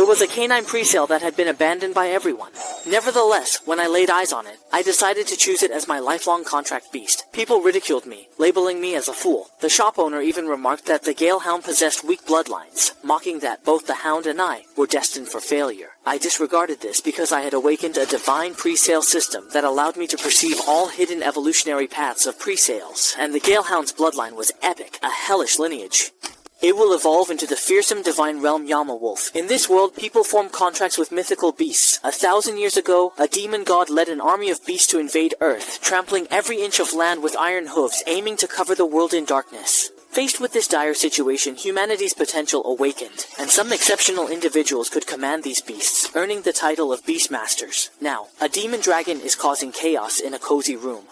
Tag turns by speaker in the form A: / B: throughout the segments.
A: It was a canine presale that had been abandoned by everyone. Nevertheless, when I laid eyes on it, I decided to choose it as my lifelong contract beast. People ridiculed me, labeling me as a fool. The shop owner even remarked that the Gale Hound possessed weak bloodlines, mocking that both the Hound and I were destined for failure. I disregarded this because I had awakened a divine presale system that allowed me to perceive all hidden evolutionary paths of presales, and the Gale Hound's bloodline was epic, a hellish lineage. It will evolve into the fearsome divine realm Yama Wolf. In this world, people form contracts with mythical beasts. 1,000 years ago, a demon god led an army of beasts to invade Earth, trampling every inch of land with iron hooves, aiming to cover the world in darkness. Faced with this dire situation, humanity's potential awakened, and some exceptional individuals could command these beasts, earning the title of Beastmasters. Now, a demon dragon is causing chaos in a cozy room.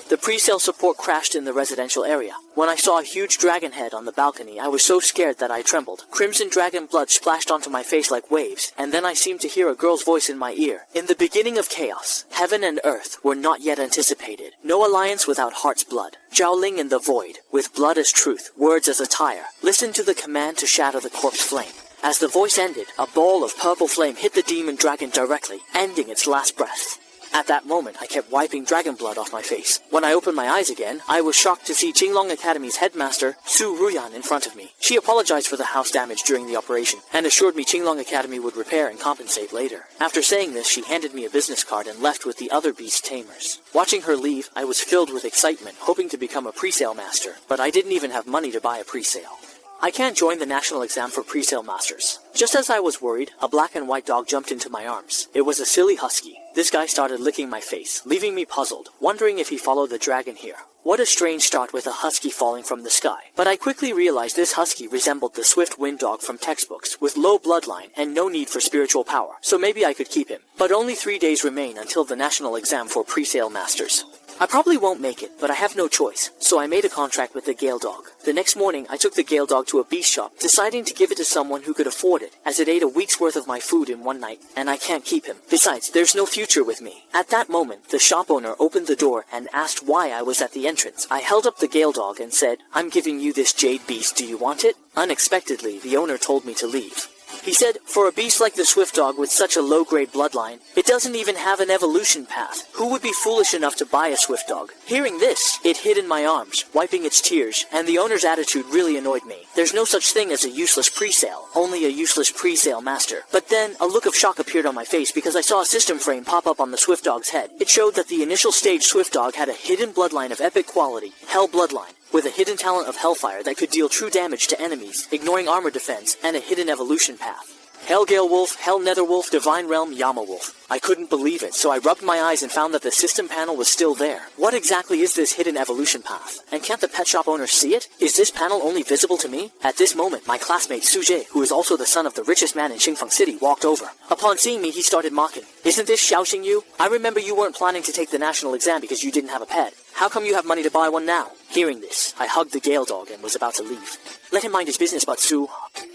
A: The presale support crashed in the residential area. When I saw a huge dragon head on the balcony, I was so scared that I trembled. Crimson dragon blood splashed onto my face like waves, and then I seemed to hear a girl's voice in my ear. In the beginning of chaos, heaven and earth were not yet anticipated. No alliance without heart's blood. Zhaoling in the void, with blood as truth, words as attire. Listen to the command to shatter the corpse flame. As the voice ended, a ball of purple flame hit the demon dragon directly, ending its last breath. At that moment, I kept wiping dragon blood off my face. When I opened my eyes again, I was shocked to see Qinglong Academy's headmaster, Su Ruyan, in front of me. She apologized for the house damage during the operation, and assured me Qinglong Academy would repair and compensate later. After saying this, she handed me a business card and left with the other beast tamers. Watching her leave, I was filled with excitement, hoping to become a presale master, but I didn't even have money to buy a presale. I can't join the national exam for presale masters. Just as I was worried, a black and white dog jumped into my arms. It was a silly husky. This guy started licking my face, leaving me puzzled, wondering if he followed the dragon here. What a strange start with a husky falling from the sky. But I quickly realized this husky resembled the swift wind dog from textbooks, with low bloodline and no need for spiritual power, so maybe I could keep him. But only 3 days remain until the national exam for presale masters. I probably won't make it, but I have no choice, so I made a contract with the Gale Dog. The next morning, I took the Gale Dog to a beast shop, deciding to give it to someone who could afford it, as it ate a week's worth of my food in one night, and I can't keep him. Besides, there's no future with me. At that moment, the shop owner opened the door and asked why I was at the entrance. I held up the Gale Dog and said, "I'm giving you this jade beast, do you want it?" Unexpectedly, the owner told me to leave. He said, for a beast like the Swift Dog with such a low-grade bloodline, it doesn't even have an evolution path. Who would be foolish enough to buy a Swift Dog? Hearing this, it hid in my arms, wiping its tears, and the owner's attitude really annoyed me. There's no such thing as a useless presale, only a useless presale master. But then, a look of shock appeared on my face because I saw a system frame pop up on the Swift Dog's head. It showed that the initial stage Swift Dog had a hidden bloodline of epic quality, Hell Bloodline, with a hidden talent of Hellfire that could deal true damage to enemies, ignoring armor defense, and a hidden evolution path. Hellgale Wolf, Hell Nether Wolf, Divine Realm, Yama Wolf. I couldn't believe it, so I rubbed my eyes and found that the system panel was still there. What exactly is this hidden evolution path? And can't the pet shop owner see it? Is this panel only visible to me? At this moment, my classmate Suje, who is also the son of the richest man in Qingfeng City, walked over. Upon seeing me, he started mocking. "Isn't this Xiaoxing you? I remember you weren't planning to take the national exam because you didn't have a pet. How come you have money to buy one now?" Hearing this, I hugged the Gale Dog and was about to leave. "Let him mind his business, but Su."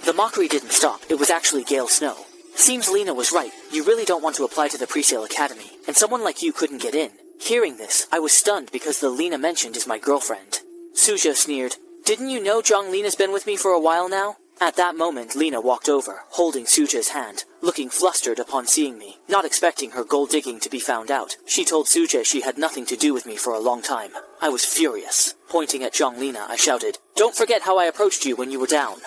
A: The mockery didn't stop. It was actually Gale Snow. Seems Lena was right. You really don't want to apply to the Presale Academy, and someone like you couldn't get in. Hearing this, I was stunned because the Lena mentioned is my girlfriend. Suja sneered, "Didn't you know Zhang Lena's been with me for a while now?" At that moment, Lena walked over, holding Suja's hand, looking flustered upon seeing me, not expecting her gold digging to be found out. She told Suja she had nothing to do with me for a long time. I was furious. Pointing at Zhang Lena, I shouted, "Don't forget how I approached you when you were down.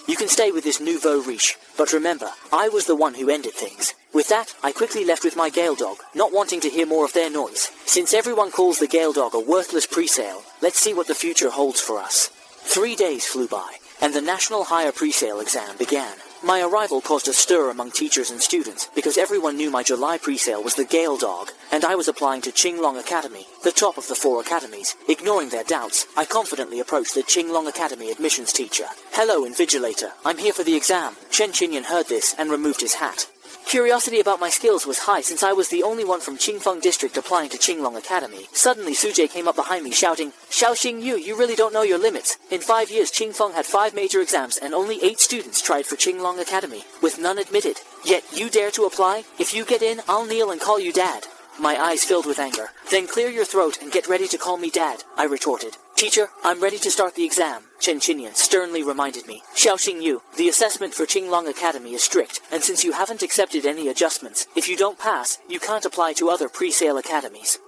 A: You can stay with this nouveau riche, but remember, I was the one who ended things." With that, I quickly left with my Gale Dog, not wanting to hear more of their noise. Since everyone calls the Gale Dog a worthless presale, let's see what the future holds for us. 3 days flew by, and the National Higher Presale exam began. My arrival caused a stir among teachers and students, because everyone knew my July presale was the Gale Dog, and I was applying to Qinglong Academy, the top of the 4 academies. Ignoring their doubts, I confidently approached the Qinglong Academy admissions teacher. "Hello, Invigilator. I'm here for the exam." Shen Qinyan heard this and removed his hat. Curiosity about my skills was high since I was the only one from Qingfeng District applying to Qinglong Academy. Suddenly, Suje came up behind me shouting, "Xiaoxing you really don't know your limits. In 5 years, Qingfeng had 5 major exams and only 8 students tried for Qinglong Academy, with none admitted. Yet you dare to apply? If you get in, I'll kneel and call you Dad." My eyes filled with anger. "Then clear your throat and get ready to call me Dad," I retorted. Teacher, I'm ready to start the exam, Chen Qinyan sternly reminded me. Xiao Xingyu, the assessment for Qinglong Academy is strict, and since you haven't accepted any adjustments, if you don't pass, you can't apply to other pre-sale academies.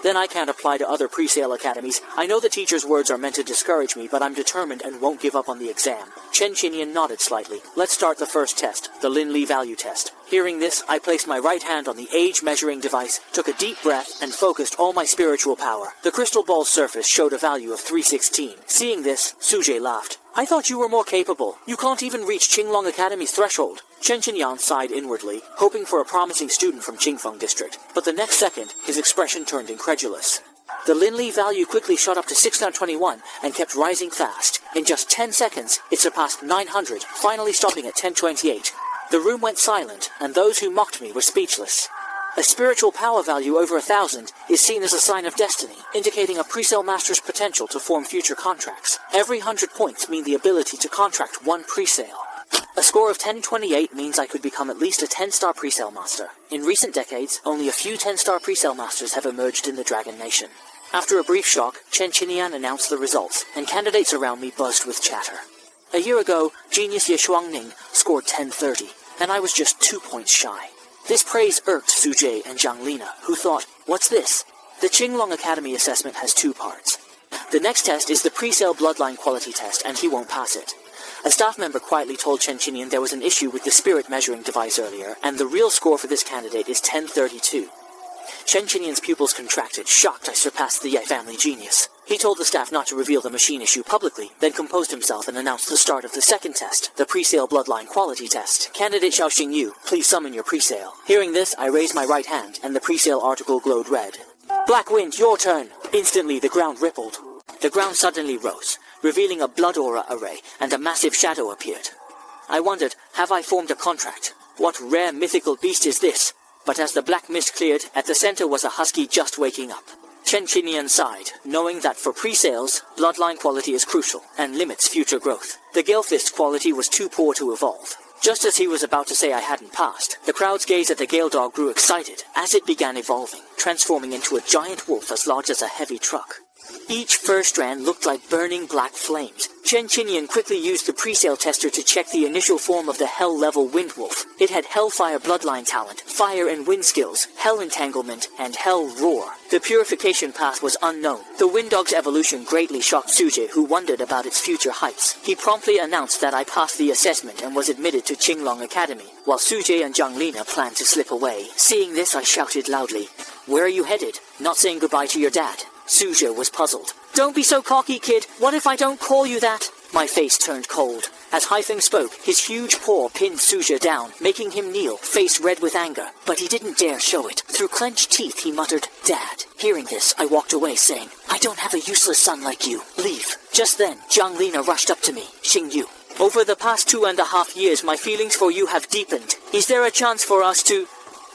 A: Then I can't apply to other pre-sale academies. I know the teacher's words are meant to discourage me, but I'm determined and won't give up on the exam. Chen Qinyan nodded slightly. Let's start the first test, the Lin Li value test. Hearing this, I placed my right hand on the age-measuring device, took a deep breath, and focused all my spiritual power. The crystal ball's surface showed a value of 316. Seeing this, Sujie laughed. I thought you were more capable. You can't even reach Qinglong Academy's threshold. Chen Qinyan sighed inwardly, hoping for a promising student from Qingfeng District. But the next second, his expression turned incredulous. The Lin Li value quickly shot up to 621 and kept rising fast. In just 10 seconds, it surpassed 900, finally stopping at 1028. The room went silent, and those who mocked me were speechless. A spiritual power value over 1,000 is seen as a sign of destiny, indicating a pre-sale master's potential to form future contracts. Every 100 points mean the ability to contract one pre-sale. A score of 1028 means I could become at least a 10-star pre-sale master. In recent decades, only a few 10-star pre-sale masters have emerged in the Dragon Nation. After a brief shock, Chen Qinyan announced the results, and candidates around me buzzed with chatter. A year ago, genius Ye Shuangning scored 1030, and I was just 2 points shy. This praise irked Sujie and Zhang Lina, who thought, what's this? The Qinglong Academy assessment has 2 parts. The next test is the pre-sale bloodline quality test, and he won't pass it. A staff member quietly told Chen Qinyan there was an issue with the spirit measuring device earlier, and the real score for this candidate is 1032. Chen Qinyan's pupils contracted, shocked I surpassed the Ye family genius. He told the staff not to reveal the machine issue publicly, then composed himself and announced the start of the second test, the pre-sale bloodline quality test. Candidate Xiao Xingyu, please summon your pre-sale. Hearing this, I raised my right hand, and the pre-sale article glowed red. Black Wind, your turn! Instantly, the ground rippled. The ground suddenly rose, revealing a blood aura array, and a massive shadow appeared. I wondered, have I formed a contract? What rare mythical beast is this? But as the black mist cleared, at the center was a husky just waking up. Chen Qinyan sighed, knowing that for pre-sales, bloodline quality is crucial, and limits future growth. The Galefist quality was too poor to evolve. Just as he was about to say I hadn't passed, the crowd's gaze at the Gale Dog grew excited, as it began evolving, transforming into a giant wolf as large as a heavy truck. Each fur strand looked like burning black flames. Chen Qinyan quickly used the pre-sale tester to check the initial form of the Hell-level Wind Wolf. It had Hellfire bloodline talent, fire and wind skills, Hell entanglement, and Hell roar. The purification path was unknown. The Wind Dog's evolution greatly shocked Sujie, who wondered about its future heights. He promptly announced that I passed the assessment and was admitted to Qinglong Academy, while Sujie and Zhang Lina planned to slip away. Seeing this, I shouted loudly, "Where are you headed? Not saying goodbye to your dad?" Sujie was puzzled. "Don't be so cocky, kid. What if I don't call you that?" My face turned cold. As Haifeng spoke, his huge paw pinned Sujie down, making him kneel, face red with anger. But he didn't dare show it. Through clenched teeth, he muttered, "Dad." Hearing this, I walked away, saying, "I don't have a useless son like you. Leave." Just then, Zhang Lina rushed up to me. "Xingyu, over the past 2.5 years, my feelings for you have deepened. Is there a chance for us to—"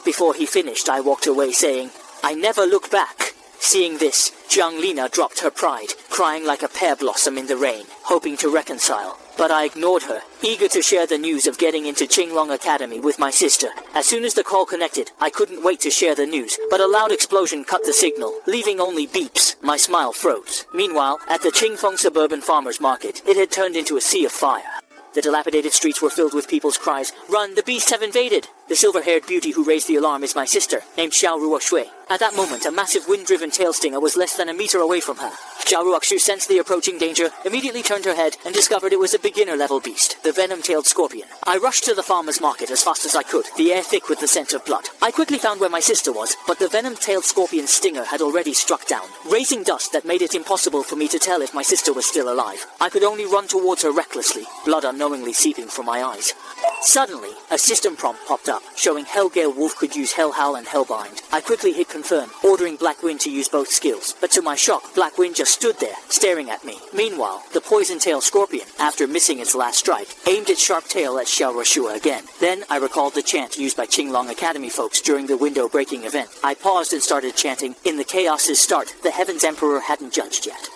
A: Before he finished, I walked away, saying, "I never look back." Seeing this, Zhang Lina dropped her pride, crying like a pear blossom in the rain, hoping to reconcile. But I ignored her, eager to share the news of getting into Qinglong Academy with my sister. As soon as the call connected, I couldn't wait to share the news, but a loud explosion cut the signal, leaving only beeps. My smile froze. Meanwhile, at the Qingfeng suburban farmers market, it had turned into a sea of fire. The dilapidated streets were filled with people's cries, "Run, the beasts have invaded!" The silver-haired beauty who raised the alarm is my sister, named Xiao Ruoshui. At that moment, a massive wind-driven tail stinger was less than a meter away from her. Xiao Ruoshui sensed the approaching danger, immediately turned her head, and discovered it was a beginner-level beast, the venom-tailed scorpion. I rushed to the farmer's market as fast as I could, the air thick with the scent of blood. I quickly found where my sister was, but the venom-tailed scorpion's stinger had already struck down, raising dust that made it impossible for me to tell if my sister was still alive. I could only run towards her recklessly, blood unknowingly seeping from my eyes. Suddenly, a system prompt popped up, showing Hellgale Wolf could use Hellhowl and Hellbind. I quickly hit confirm, ordering Black Wind to use both skills, but to my shock, Black Wind just stood there, staring at me. Meanwhile, the poison-tailed scorpion, after missing its last strike, aimed its sharp tail at Xiao Ruoshui again. Then I recalled the chant used by Qinglong Academy folks during the window-breaking event. I paused and started chanting, "In the chaos's start, the Heaven's Emperor hadn't judged yet.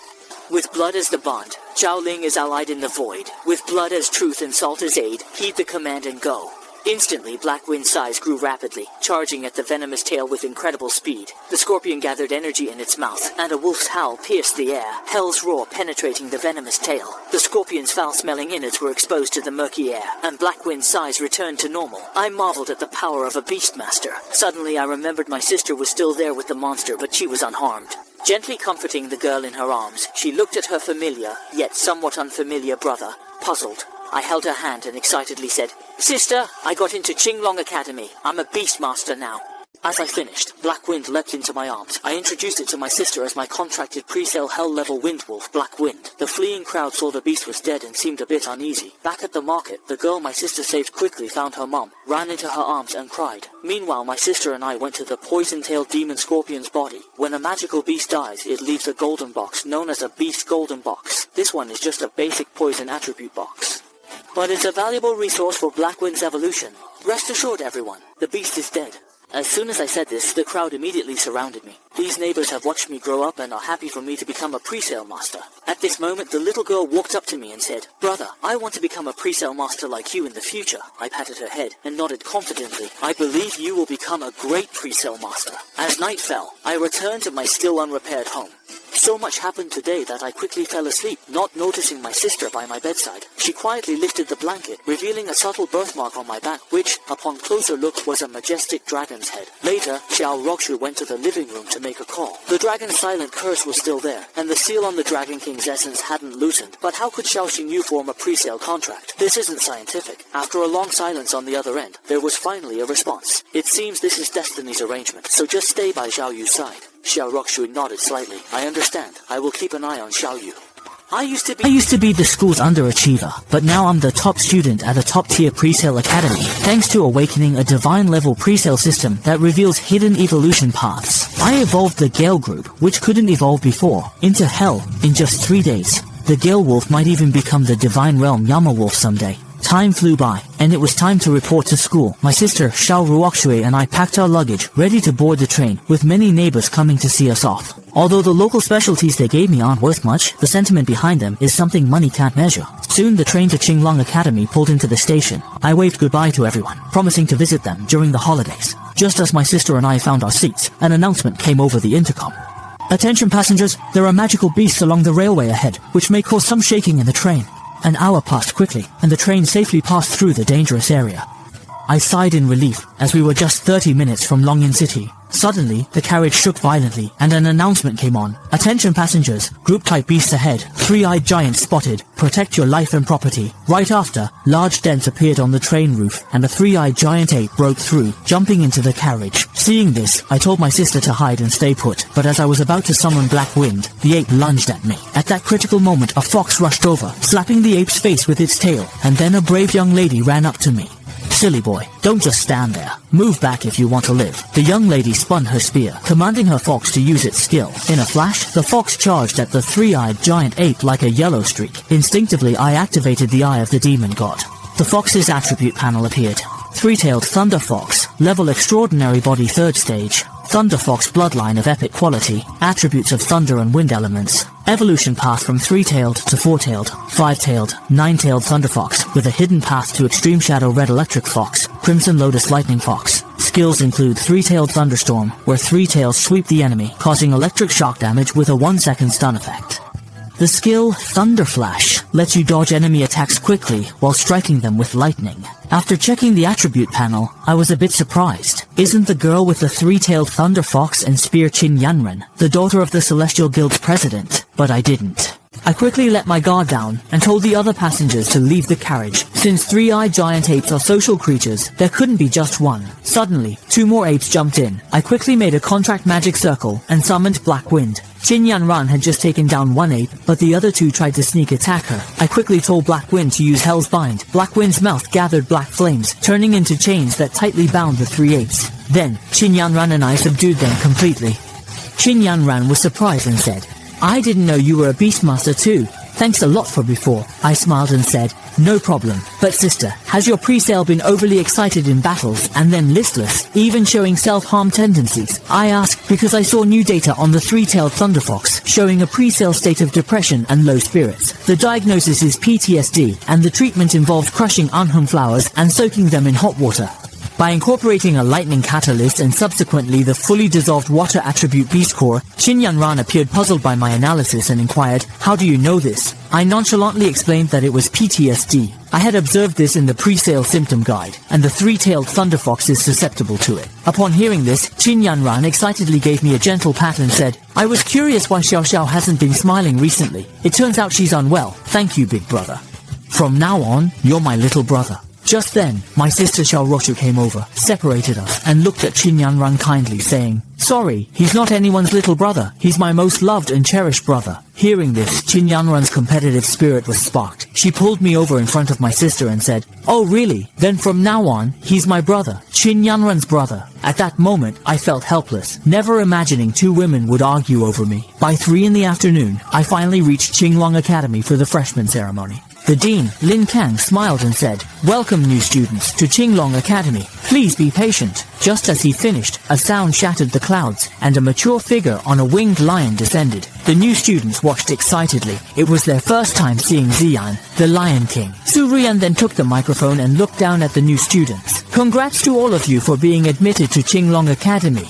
A: With blood as the bond, Zhao Ling is allied in the void. With blood as truth and salt as aid, heed the command and go." Instantly, Black Wind's size grew rapidly, charging at the venomous tail with incredible speed. The scorpion gathered energy in its mouth, and a wolf's howl pierced the air, hell's roar penetrating the venomous tail. The scorpion's foul-smelling innards were exposed to the murky air, and Black Wind's size returned to normal. I marveled at the power of a beastmaster. Suddenly, I remembered my sister was still there with the monster, but she was unharmed. Gently comforting the girl in her arms, she looked at her familiar, yet somewhat unfamiliar brother, puzzled. I held her hand and excitedly said, "Sister, I got into Qinglong Academy. I'm a beastmaster now." As I finished, Black Wind leapt into my arms. I introduced it to my sister as my contracted pre-sale hell-level wind wolf, Black Wind. The fleeing crowd saw the beast was dead and seemed a bit uneasy. Back at the market, the girl my sister saved quickly found her mum, ran into her arms and cried. Meanwhile, my sister and I went to the poison-tailed demon scorpion's body. When a magical beast dies, it leaves a golden box known as a beast golden box. This one is just a basic poison attribute box, but it's a valuable resource for Black Wind's evolution. Rest assured, everyone, the beast is dead. As soon as I said this, the crowd immediately surrounded me. These neighbors have watched me grow up and are happy for me to become a pre-sale master. At this moment, the little girl walked up to me and said, "Brother, I want to become a pre-sale master like you in the future." I patted her head and nodded confidently. "I believe you will become a great pre-sale master." As night fell, I returned to my still unrepaired home. So much happened today that I quickly fell asleep, not noticing my sister by my bedside. She quietly lifted the blanket, revealing a subtle birthmark on my back, which, upon closer look, was a majestic dragon's head. Later, Xiao Rokshu went to the living room to make a call. The dragon's silent curse was still there, and the seal on the Dragon King's essence hadn't loosened. But how could Xiao Xingyu form a pre-sale contract? This isn't scientific. After a long silence on the other end, there was finally a response. "It seems this is destiny's arrangement, so just stay by Xiao Yu's side." Xiao Rokshu nodded slightly. "I understand. I will keep an eye on Xiao Yu." I used to be the school's underachiever, but now I'm the top student at a top-tier pre-sale academy, thanks to awakening a divine-level pre-sale system that reveals hidden evolution paths. I evolved the Gale group, which couldn't evolve before, into Hell in just 3 days. The Gale Wolf might even become the Divine Realm Yama Wolf someday. Time flew by, and it was time to report to school. My sister, Xiao Ruoxue, and I packed our luggage, ready to board the train, with many neighbors coming to see us off. Although the local specialties they gave me aren't worth much, the sentiment behind them is something money can't measure. Soon the train to Qinglong Academy pulled into the station. I waved goodbye to everyone, promising to visit them during the holidays. Just as my sister and I found our seats, an announcement came over the intercom. "Attention passengers, there are magical beasts along the railway ahead, which may cause some shaking in the train." An hour passed quickly, and the train safely passed through the dangerous area. I sighed in relief, as we were just 30 minutes from Longyan City. Suddenly, the carriage shook violently, and an announcement came on. "Attention passengers, group-type beasts ahead, 3-eyed giants spotted, protect your life and property." Right after, large dents appeared on the train roof, and a 3-eyed giant ape broke through, jumping into the carriage. Seeing this, I told my sister to hide and stay put, but as I was about to summon Black Wind, the ape lunged at me. At that critical moment, a fox rushed over, slapping the ape's face with its tail, and then a brave young lady ran up to me. "Silly boy, don't just stand there. Move back if you want to live." The young lady spun her spear, commanding her fox to use its skill. In a flash, the fox charged at the 3-eyed giant ape like a yellow streak. Instinctively, I activated the eye of the demon god. The fox's attribute panel appeared. 3-tailed Thunder Fox, level extraordinary body 3rd stage. Thunder Fox bloodline of epic quality, attributes of thunder and wind elements. Evolution path from 3-tailed to 4-tailed, 5-tailed, 9-tailed Thunder Fox, with a hidden path to Extreme Shadow Red Electric Fox, Crimson Lotus Lightning Fox. Skills include 3-tailed Thunderstorm, where 3 tails sweep the enemy, causing electric shock damage with a 1-second stun effect. The skill Thunder Flash lets you dodge enemy attacks quickly while striking them with lightning. After checking the attribute panel, I was a bit surprised. Isn't the girl with the 3-tailed Thunder Fox and spear Qin Yanren the daughter of the Celestial Guild's president? But I didn't. I quickly let my guard down and told the other passengers to leave the carriage. Since 3-eyed giant apes are social creatures, there couldn't be just one. Suddenly, 2 more apes jumped in. I quickly made a contract magic circle and summoned Black Wind. Qin Yanran had just taken down 1 ape, but the other 2 tried to sneak attack her. I quickly told Black Wind to use Hell's Bind. Black Wind's mouth gathered black flames, turning into chains that tightly bound the 3 apes. Then, Qin Yanran and I subdued them completely. Qin Yanran was surprised and said, "I didn't know you were a beastmaster too. Thanks a lot for before." I smiled and said,
B: No problem. But sister, has your pre-sale been overly excited in battles and then listless, even showing self-harm tendencies? I ask because I saw new data on the three-tailed thunderfox showing a pre-sale state of depression and low spirits. The diagnosis is PTSD and the treatment involved crushing anhum flowers and soaking them in hot water. By incorporating a lightning catalyst and subsequently the fully dissolved water attribute beast core, Qin Yanran appeared puzzled by my analysis and inquired, "How do you know this?" I nonchalantly explained that it was PTSD. I had observed this in the pre-sale symptom guide, and the three-tailed thunderfox is susceptible to it. Upon hearing this, Qin Yanran excitedly gave me a gentle pat and said, "I was curious why Xiao Xiao hasn't been smiling recently. It turns out she's unwell. Thank you, big brother. From now on, you're my little brother." Just then, my sister Xiao Roshu came over, separated us, and looked at Qin Yanran kindly, saying, "Sorry, he's not anyone's little brother. He's my most loved and cherished brother." Hearing this, Qin Yanran's competitive spirit was sparked. She pulled me over in front of my sister and said, "Oh really? Then from now on, he's my brother, Qin Yanran's brother." At that moment, I felt helpless, never imagining two women would argue over me. By 3 in the afternoon, I finally reached Qinglong Academy for the freshman ceremony. The dean, Lin Kang, smiled and said, "Welcome, new students, to Qinglong Academy. Please be patient." Just as he finished, a sound shattered the clouds, and a mature figure on a winged lion descended. The new students watched excitedly. It was their first time seeing Ziyan, the Lion King. Su Ruyan then took the microphone and looked down at the new students. "Congrats to all of you for being admitted to Qinglong Academy.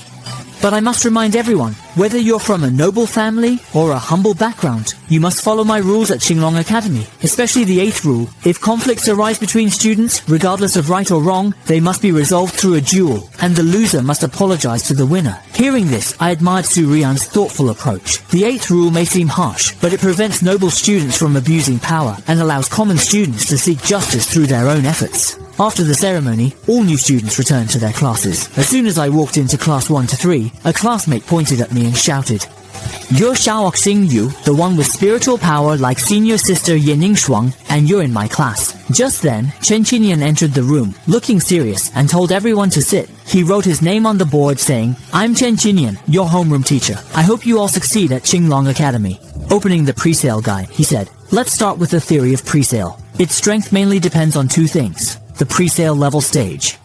B: But I must remind everyone, whether you're from a noble family or a humble background, you must follow my rules at Qinglong Academy, especially the 8th rule. If conflicts arise between students, regardless of right or wrong, they must be resolved through a duel, and the loser must apologize to the winner." Hearing this, I admired Su Rian's thoughtful approach. The 8th rule may seem harsh, but it prevents noble students from abusing power and allows common students to seek justice through their own efforts. After the ceremony, all new students returned to their classes. As soon as I walked into class 1 to 3, a classmate pointed at me and shouted, "You're Xiao Xing Yu, the one with spiritual power like senior sister Yening Shuang, and you're in my class." Just then, Chen Qinian entered the room, looking serious, and told everyone to sit. He wrote his name on the board saying, "I'm Chen Qinian, your homeroom teacher. I hope you all succeed at Qinglong Academy." Opening the pre-sale guide, he said, "Let's start with the theory of pre-sale. Its strength mainly depends on two things: the pre-sale level stage.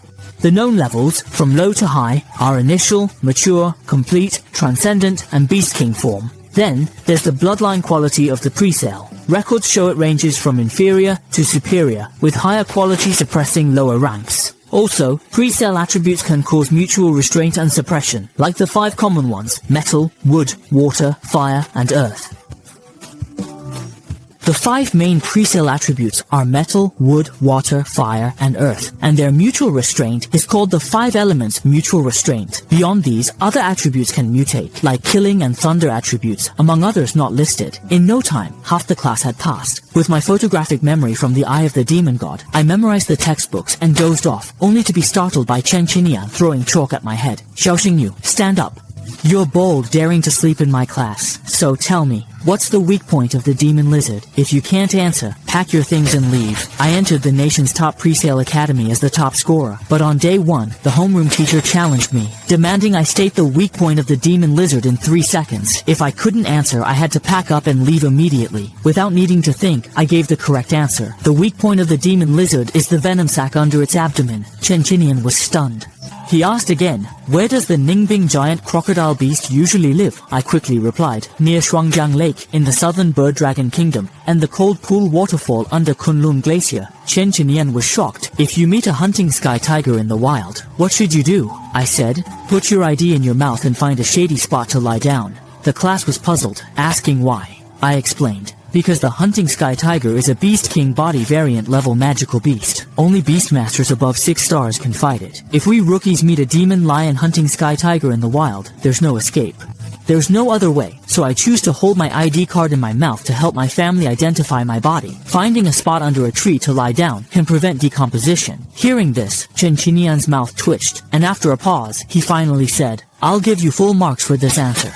B: The known levels, from low to high, are initial, mature, complete, transcendent, and beast king form. Then, there's the bloodline quality of the pre-sale. Records show it ranges from inferior to superior, with higher quality suppressing lower ranks. Also, pre-sale attributes can cause mutual restraint and suppression, like the 5 common ones: metal, wood, water, fire, and earth. The 5 main pre-sale attributes are metal, wood, water, fire, and earth, and their mutual restraint is called the 5 elements mutual restraint. Beyond these, other attributes can mutate, like killing and thunder attributes, among others not listed. In no time, half the class had passed. With my photographic memory from the Eye of the Demon God, I memorized the textbooks and dozed off, only to be startled by Chen Qinian throwing chalk at my head. "Xiao Xingyu, stand up. You're bold, daring to sleep in my class. So tell me, what's the weak point of the demon lizard? If you can't answer, pack your things and leave." I entered the nation's top pre-sale academy as the top scorer, but on day 1, the homeroom teacher challenged me, demanding I state the weak point of the demon lizard in 3 seconds. If I couldn't answer, I had to pack up and leave immediately. Without needing to think, I gave the correct answer. The weak point of the demon lizard is the venom sac under its abdomen. Chen Qinian was stunned. He asked again, "Where does the Ningbing giant crocodile beast usually live?" I quickly replied, "Near Shuangjiang Lake in the southern bird dragon kingdom, and the cold pool waterfall under Kunlun Glacier." Chen Qinian was shocked. "If you meet a hunting sky tiger in the wild, what should you do?" I said, "Put your ID in your mouth and find a shady spot to lie down." The class was puzzled, asking why. I explained, "Because the hunting sky tiger is a beast king body variant level magical beast. Only beastmasters above 6 stars can fight it. If we rookies meet a demon lion hunting sky tiger in the wild, there's no escape. There's no other way, so I choose to hold my ID card in my mouth to help my family identify my body. Finding a spot under a tree to lie down can prevent decomposition." Hearing this, Chen Qinian's mouth twitched, and after a pause, he finally said, "I'll give you full marks for this answer.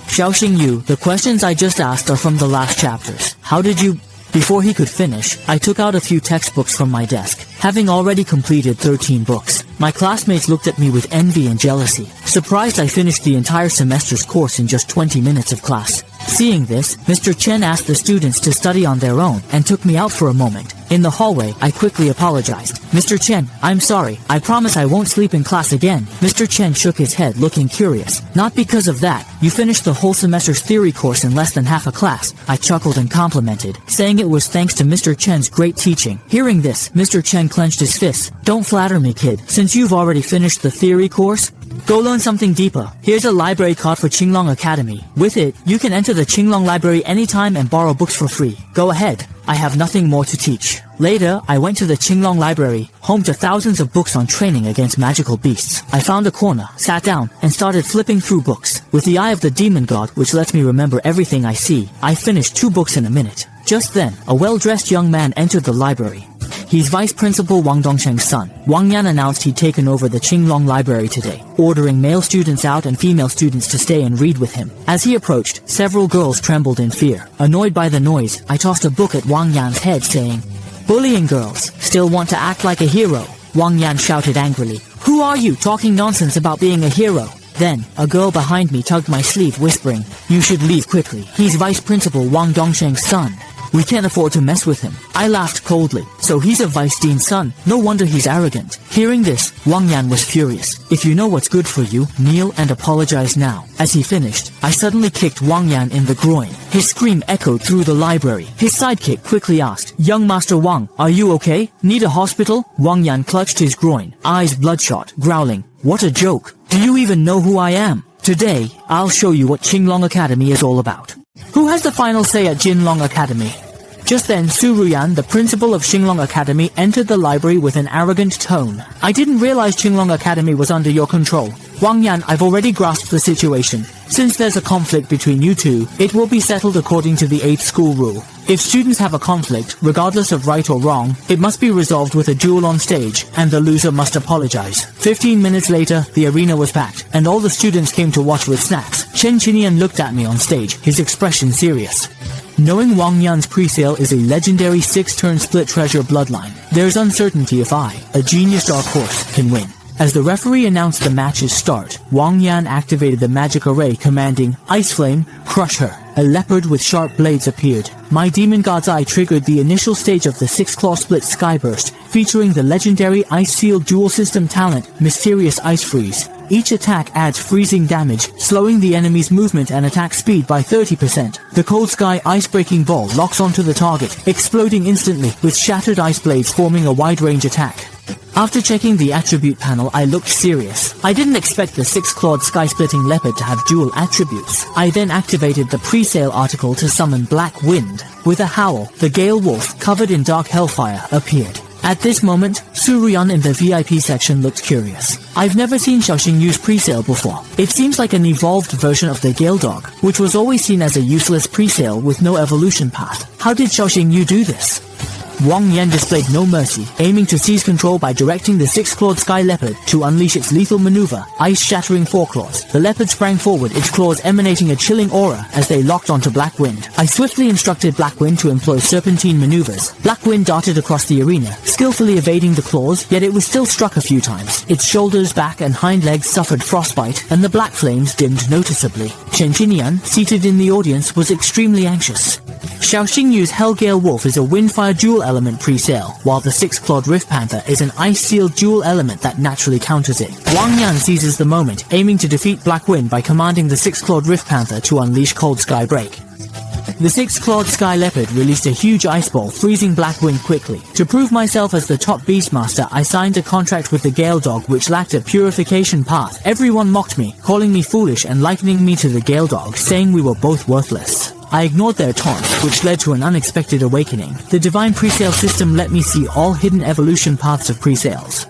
B: Xiao Xingyu, the questions I just asked are from the last chapters. How did you—" Before he could finish, I took out a few textbooks from my desk, having already completed 13 books. My classmates looked at me with envy and jealousy, surprised I finished the entire semester's course in just 20 minutes of class. Seeing this, Mr. Chen asked the students to study on their own and took me out for a moment. In the hallway, I quickly apologized. Mr. Chen, I'm sorry. I promise I won't sleep in class again. Mr. Chen shook his head, looking curious. Not because of that. You finished the whole semester's theory course in less than half a class. I chuckled and complimented, saying it was thanks to Mr. Chen's great teaching. Hearing this, Mr. Chen clenched his fists. Don't flatter me, kid. Since you've already finished the theory course, go learn something deeper. Here's a library card for Qinglong Academy. With it, you can enter the Qinglong library anytime and borrow books for free. Go ahead. I have nothing more to teach. Later, I went to the Qinglong library, home to thousands of books on training against magical beasts. I found a corner, sat down, and started flipping through books. With the eye of the demon god, which lets me remember everything I see, I finished 2 books in a minute. Just then, a well-dressed young man entered the library. He's Vice Principal Wang Dongsheng's son. Wang Yan announced he'd taken over the Qinglong library today, ordering male students out and female students to stay and read with him. As he approached, several girls trembled in fear. Annoyed by the noise, I tossed a book at Wang Yan's head, saying, "Bullying girls. Still want to act like a hero?" Wang Yan shouted angrily. "Who are you talking nonsense about being a hero?" Then, a girl behind me tugged my sleeve, whispering, "You should leave quickly. He's Vice Principal Wang Dongsheng's son. We can't afford to mess with him." I laughed coldly. So he's a vice dean's son. No wonder he's arrogant. Hearing this, Wang Yan was furious. "If you know what's good for you, kneel and apologize now." As he finished, I suddenly kicked Wang Yan in the groin. His scream echoed through the library. His sidekick quickly asked, "Young Master Wang, are you okay? Need a hospital?" Wang Yan clutched his groin, eyes bloodshot, growling, "What a joke. Do you even know who I am? Today, I'll show you what Qinglong Academy is all about." Who has the final say at Qinglong Academy? Just then, Su Ruyan, the principal of Qinglong Academy, entered the library with an arrogant tone. "I didn't realize Qinglong Academy was under your control. Wang Yan, I've already grasped the situation. Since there's a conflict between you two, it will be settled according to the 8th school rule. If students have a conflict, regardless of right or wrong, it must be resolved with a duel on stage, and the loser must apologize." 15 minutes later, the arena was packed, and all the students came to watch with snacks. Chen Qinian looked at me on stage, his expression serious. Knowing Wang Yan's presale is a legendary 6-turn split treasure bloodline, there's uncertainty if I, a genius dark horse, can win. As the referee announced the match's start, Wang Yan activated the magic array commanding, "Ice Flame, crush her." A leopard with sharp blades appeared. My demon god's eye triggered the initial stage of the 6-claw split skyburst, featuring the legendary Ice Seal dual system talent, Mysterious Ice Freeze. Each attack adds freezing damage, slowing the enemy's movement and attack speed by 30%. The Cold Sky Ice-Breaking Ball locks onto the target, exploding instantly, with shattered ice blades forming a wide-range attack. After checking the attribute panel, I looked serious. I didn't expect the 6-clawed sky-splitting leopard to have dual attributes. I then activated the pre-sale article to summon Black Wind. With a howl, the Gale Wolf, covered in dark hellfire, appeared. At this moment, Su Ruyan in the VIP section looked curious. I've never seen Xiaoxing use presale before. It seems like an evolved version of the Gale Dog, which was always seen as a useless presale with no evolution path. How did Xiaoxing Yu do this? Wang Yan displayed no mercy, aiming to seize control by directing the 6-clawed sky leopard to unleash its lethal maneuver, ice-shattering foreclaws. The leopard sprang forward, its claws emanating a chilling aura as they locked onto Black Wind. I swiftly instructed Black Wind to employ serpentine maneuvers. Black Wind darted across the arena, skillfully evading the claws, yet it was still struck a few times. Its shoulders, back, and hind legs suffered frostbite, and the black flames dimmed noticeably. Chen Qinian, seated in the audience, was extremely anxious. Xiaoxing Yu's Hellgale Wolf is a Windfire dual element pre-sale, while the 6-clawed Rift Panther is an ice-sealed dual element that naturally counters it. Wang Yan seizes the moment, aiming to defeat Black Wind by commanding the 6-clawed Rift Panther to unleash Cold Sky Break. The 6-clawed Sky Leopard released a huge ice ball, freezing Black Wind quickly. To prove myself as the top Beastmaster, I signed a contract with the Gale Dog which lacked a purification path. Everyone mocked me, calling me foolish and likening me to the Gale Dog, saying we were both worthless. I ignored their taunts, which led to an unexpected awakening. The Divine Presale system let me see all hidden evolution paths of presales.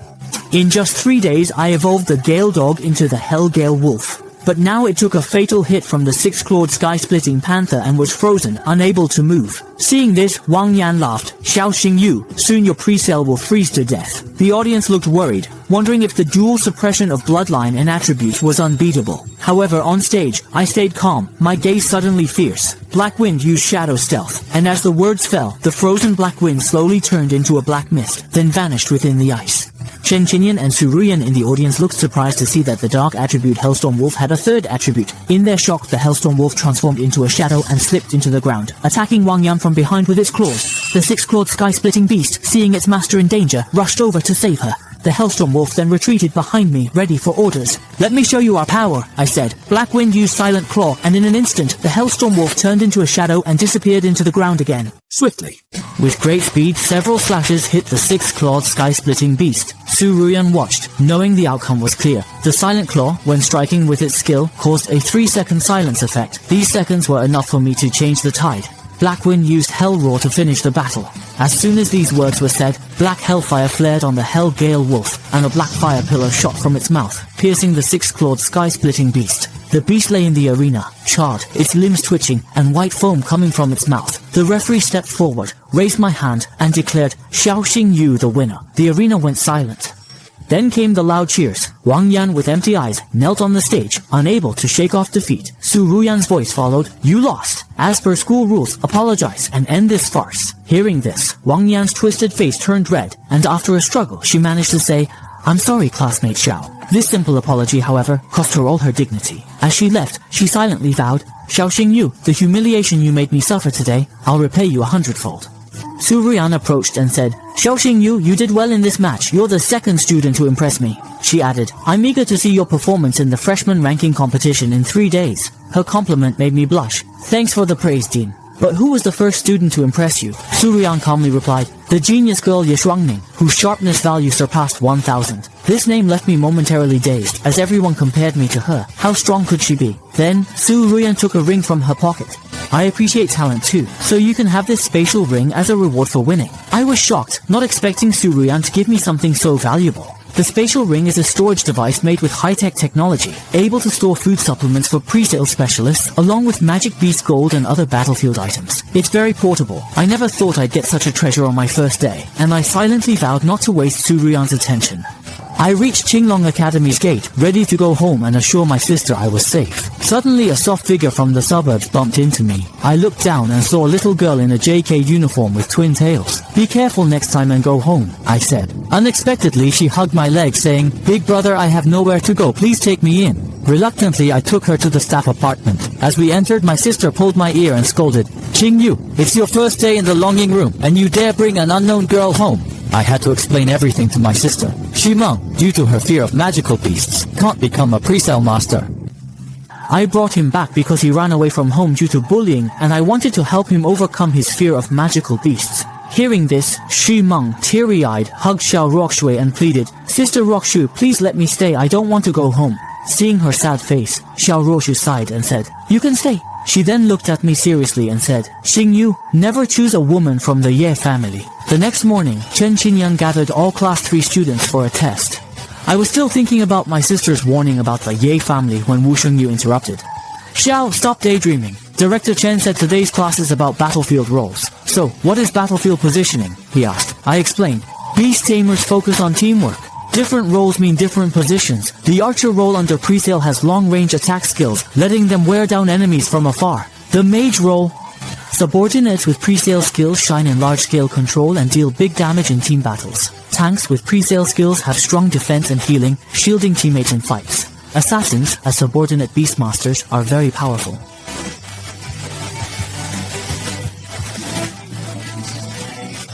B: In just 3 days, I evolved the Gale Dog into the Hellgale Wolf. But now it took a fatal hit from the 6-clawed sky-splitting panther and was frozen, unable to move. Seeing this, Wang Yan laughed. "Xiaoxing Yu, soon your presale will freeze to death." The audience looked worried, wondering if the dual suppression of bloodline and attributes was unbeatable. However, on stage, I stayed calm, my gaze suddenly fierce. Black Wind used shadow stealth, and as the words fell, the frozen Black Wind slowly turned into a black mist, then vanished within the ice. Chen Qinyan and Su Ruyan in the audience looked surprised to see that the dark attribute Hellstorm Wolf had a third attribute. In their shock, the Hellstorm Wolf transformed into a shadow and slipped into the ground, attacking Wang Yan from behind with its claws. The six-clawed sky-splitting beast, seeing its master in danger, rushed over to save her. The Hellstorm Wolf then retreated behind me, ready for orders. "Let me show you our power," I said. Black Wind used Silent Claw, and in an instant, the Hellstorm Wolf turned into a shadow and disappeared into the ground again. Swiftly. With great speed, several slashes hit the six-clawed sky-splitting beast. Su Ruyan watched, knowing the outcome was clear. The Silent Claw, when striking with its skill, caused a 3-second silence effect. These seconds were enough for me to change the tide. Blackwind used Hell Roar to finish the battle. As soon as these words were said, black hellfire flared on the Hell Gale Wolf, and a black fire pillar shot from its mouth, piercing the six-clawed sky-splitting beast. The beast lay in the arena, charred, its limbs twitching, and white foam coming from its mouth. The referee stepped forward, raised my hand, and declared, "Xiao Xingyu the winner." The arena went silent. Then came the loud cheers. Wang Yan, with empty eyes, knelt on the stage, unable to shake off defeat. Su Ruyan's voice followed, "You lost. As per school rules, apologize and end this farce." Hearing this, Wang Yan's twisted face turned red, and after a struggle, she managed to say, "I'm sorry, classmate Xiao." This simple apology, however, cost her all her dignity. As she left, she silently vowed, "Xiao Xingyu, the humiliation you made me suffer today, I'll repay you 100-fold. Su Ruyan approached and said, "Xiao Xingyu, you did well in this match. You're the second student to impress me." She added, "I'm eager to see your performance in the freshman ranking competition in 3 days." Her compliment made me blush. "Thanks for the praise, Dean. But who was the first student to impress you?" Su Ruyan calmly replied, "The genius girl Ye Shuangning, whose sharpness value surpassed 1,000. This name left me momentarily dazed, as everyone compared me to her. How strong could she be? Then, Su Ruyan took a ring from her pocket. "I appreciate talent too, so you can have this spatial ring as a reward for winning." I was shocked, not expecting Su Ruyan to give me something so valuable. The spatial ring is a storage device made with high-tech technology, able to store food supplements for pre-sale specialists, along with Magic Beast Gold and other battlefield items. It's very portable. I never thought I'd get such a treasure on my first day, and I silently vowed not to waste Su Ruyan's attention. I reached Qinglong Academy's gate, ready to go home and assure my sister I was safe. Suddenly, a soft figure from the suburbs bumped into me. I looked down and saw a little girl in a JK uniform with twin tails. "Be careful next time and go home," I said. Unexpectedly, she hugged my leg, saying, "Big brother, I have nowhere to go. Please take me in." Reluctantly, I took her to the staff apartment. As we entered, my sister pulled my ear and scolded, "Qingyu, it's your first day in the longing room, and you dare bring an unknown girl home." I had to explain everything to my sister. Shimeng, due to her fear of magical beasts, can't become a pre-sale master. I brought him back because he ran away from home due to bullying, and I wanted to help him overcome his fear of magical beasts. Hearing this, Shimeng, teary-eyed, hugged Xiao Rockshui and pleaded, "Sister Rockshu, please let me stay. I don't want to go home." Seeing her sad face, Xiao Rockshu sighed and said, "You can stay." She then looked at me seriously and said, "Xingyu, never choose a woman from the Ye family." The next morning, Chen Qinyan gathered all Class 3 students for a test. I was still thinking about my sister's warning about the Ye family when Wu Shengyu interrupted. "Xiao, stop daydreaming. Director Chen said today's class is about battlefield roles. So, what is battlefield positioning?" he asked. I explained. "Beast tamers focus on teamwork. Different roles mean different positions. The archer role under presale has long-range attack skills, letting them wear down enemies from afar. The mage role... Subordinates with presale skills shine in large-scale control and deal big damage in team battles. Tanks with presale skills have strong defense and healing, shielding teammates in fights. Assassins, as subordinate beastmasters, are very powerful."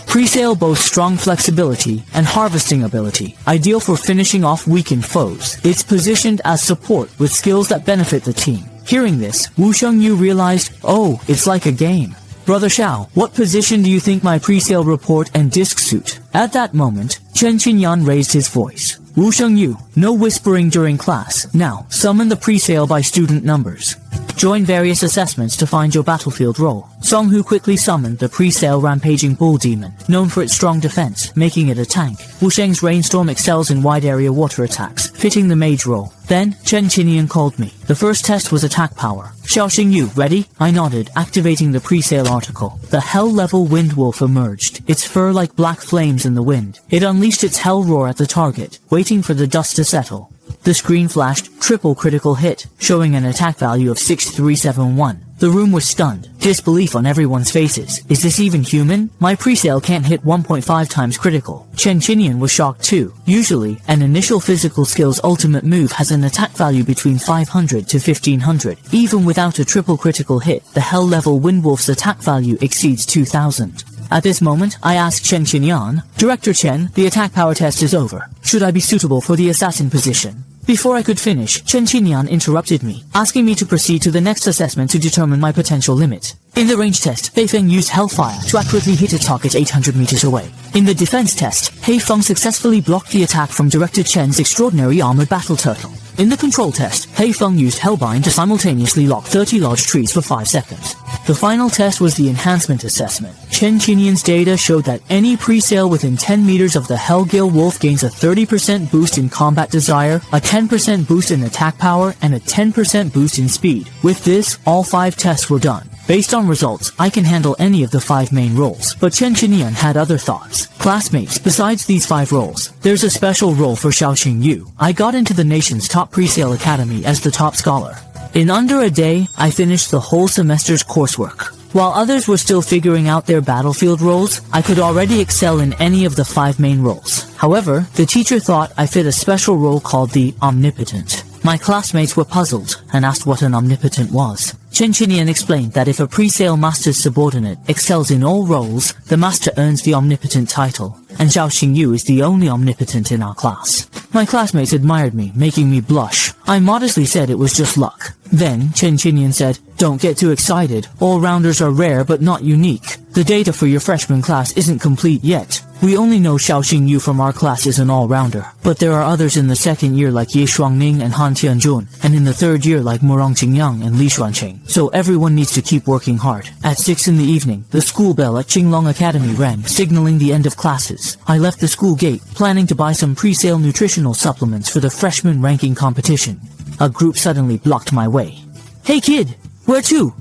B: Presale boasts strong flexibility and harvesting ability, ideal for finishing off weakened foes. It's positioned as support with skills that benefit the team. Hearing this, Wu Shengyu realized, "Oh, it's like a game." "Brother Xiao, what position do you think my presale report and disc suit?" At that moment, Chen Qinyan raised his voice. "Wu Shengyu, no whispering during class. Now, summon the presale by student numbers. Join various assessments to find your battlefield role." Songhu quickly summoned the pre-sale rampaging bull demon, known for its strong defense, making it a tank. Wu Sheng's rainstorm excels in wide-area water attacks, fitting the mage role. Then, Chen Qinyan called me. The first test was attack power. "Xiao Xingyu, ready?" I nodded, activating the pre-sale article. The hell-level wind wolf emerged, its fur like black flames in the wind. It unleashed its hell roar at the target, waiting for the dust to settle. The screen flashed triple critical hit, showing an attack value of 6371. The room was stunned, disbelief on everyone's faces. Is this even human? My presale can't hit 1.5 times critical. Chen Qinian was shocked too. Usually, an initial physical skill's ultimate move has an attack value between 500 to 1500. Even without a triple critical hit, the Hell level Windwolf's attack value exceeds 2000. At this moment, I asked Chen Qinian, Director Chen, the attack power test is over. Should I be suitable for the assassin position? Before I could finish, Chen Qinian interrupted me, asking me to proceed to the next assessment to determine my potential limit. In the range test, Fei Feng used Hellfire to accurately hit a target 800 meters away. In the defense test, Hei Feng successfully blocked the attack from Director Chen's extraordinary armored battle turtle. In the control test, Hei Feng used Hellbind to simultaneously lock 30 large trees for 5 seconds. The final test was the enhancement assessment. Chen Qinian's data showed that any presale within 10 meters of the Hellgale Wolf gains a 30% boost in combat desire, a 10% boost in attack power, and a 10% boost in speed. With this, all 5 tests were done. Based on results, I can handle any of the 5 main roles, but Chen Qinian had other thoughts. Classmates, besides these 5 roles, there's a special role for Xiaoxing Yu. I got into the nation's top presale academy as the top scholar. In under a day, I finished the whole semester's coursework. While others were still figuring out their battlefield roles, I could already excel in any of the 5 main roles. However, the teacher thought I fit a special role called the Omnipotent. My classmates were puzzled and asked what an omnipotent was. Chen Qinian explained that if a presale master's subordinate excels in all roles, the master earns the omnipotent title, and Zhao Xingyu is the only omnipotent in our class. My classmates admired me, making me blush. I modestly said it was just luck. Then, Chen Qinian said, "Don't get too excited. All-rounders are rare but not unique. The data for your freshman class isn't complete yet. We only know Xiaoxing Yu from our class is an all-rounder, but there are others in the second year like Ye Shuangning and Han Tianjun, and in the third year like Murong Qingyang and Li Xuanqing. So everyone needs to keep working hard." At 6 in the evening, the school bell at Qinglong Academy rang, signaling the end of classes. I left the school gate, planning to buy some pre-sale nutritional supplements for the freshman ranking competition. A group suddenly blocked my way. "Hey kid, where to?"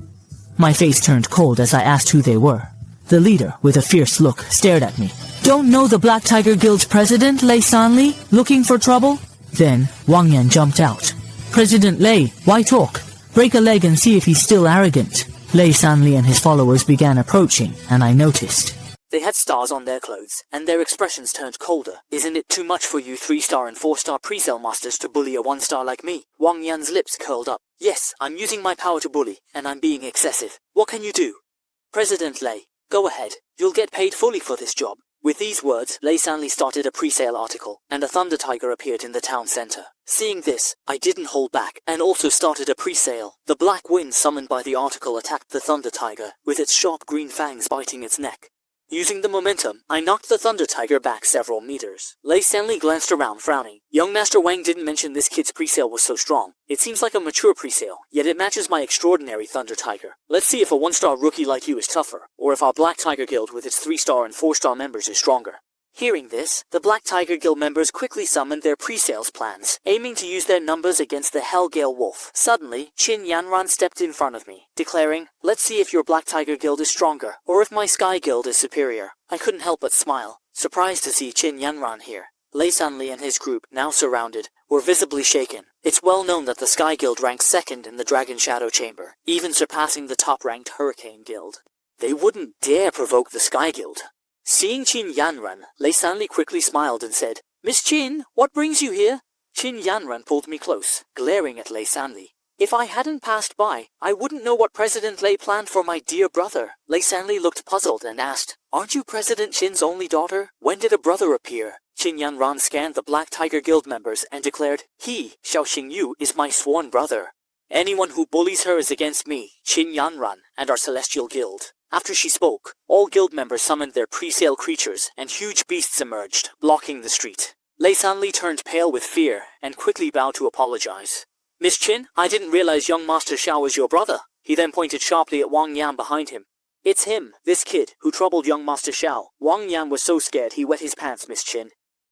B: My face turned cold as I asked who they were. The leader, with a fierce look, stared at me. "Don't know the Black Tiger Guild's president, Lei Sanli? Looking for trouble?" Then, Wang Yan jumped out. "President Lei, why talk? Break a leg and see if he's still arrogant." Lei Sanli and his followers began approaching, and I noticed.
A: They had stars on their clothes, and their expressions turned colder. "Isn't it too much for you 3-star and 4-star presale masters to bully a 1-star like me?" Wang Yan's lips curled up. "Yes, I'm using my power to bully, and I'm being excessive. What can you do?" "President Lei, go ahead. You'll get paid fully for this job." With these words, Lei Sanli started a presale article, and a Thunder Tiger appeared in the town center. Seeing this, I didn't hold back, and also started a presale. The black wind summoned by the article attacked the Thunder Tiger, with its sharp green fangs biting its neck. Using the momentum, I knocked the Thunder Tiger back several meters. Lei Sanli glanced around, frowning. Young Master Wang didn't mention this kid's presale was so strong. It seems like a mature presale, yet it matches my extraordinary Thunder Tiger. Let's see if a 1-star rookie like you is tougher, or if our Black Tiger Guild with its 3-star and 4-star members is stronger. Hearing this, the Black Tiger Guild members quickly summoned their pre-sales plans, aiming to use their numbers against the Hellgale Wolf. Suddenly, Qin Yanran stepped in front of me, declaring, "Let's see if your Black Tiger Guild is stronger, or if my Sky Guild is superior." I couldn't help but smile, surprised to see Qin Yanran here. Lei Sanli and his group, now surrounded, were visibly shaken. It's well known that the Sky Guild ranks 2nd in the Dragon Shadow Chamber, even surpassing the top-ranked Hurricane Guild. They wouldn't dare provoke the Sky Guild. Seeing Qin Yanran, Lei Sanli quickly smiled and said, "Miss Qin, what brings you here?" Qin Yanran pulled me close, glaring at Lei Sanli. If I hadn't passed by, I wouldn't know what President Lei planned for my dear brother. Lei Sanli looked puzzled and asked, "Aren't you President Qin's only daughter? When did a brother appear?" Qin Yanran scanned the Black Tiger Guild members and declared, "He, Xiaoxing Yu, is my sworn brother. Anyone who bullies her is against me, Qin Yanran, and our Celestial Guild." After she spoke, all guild members summoned their pre-sale creatures, and huge beasts emerged, blocking the street. Lei Sanli turned pale with fear, and quickly bowed to apologize. "Miss Qin, I didn't realize young Master Xiao was your brother." He then pointed sharply at Wang Yan behind him. "It's him, this kid, who troubled young Master Xiao." Wang Yan was so scared he wet his pants, Miss Qin.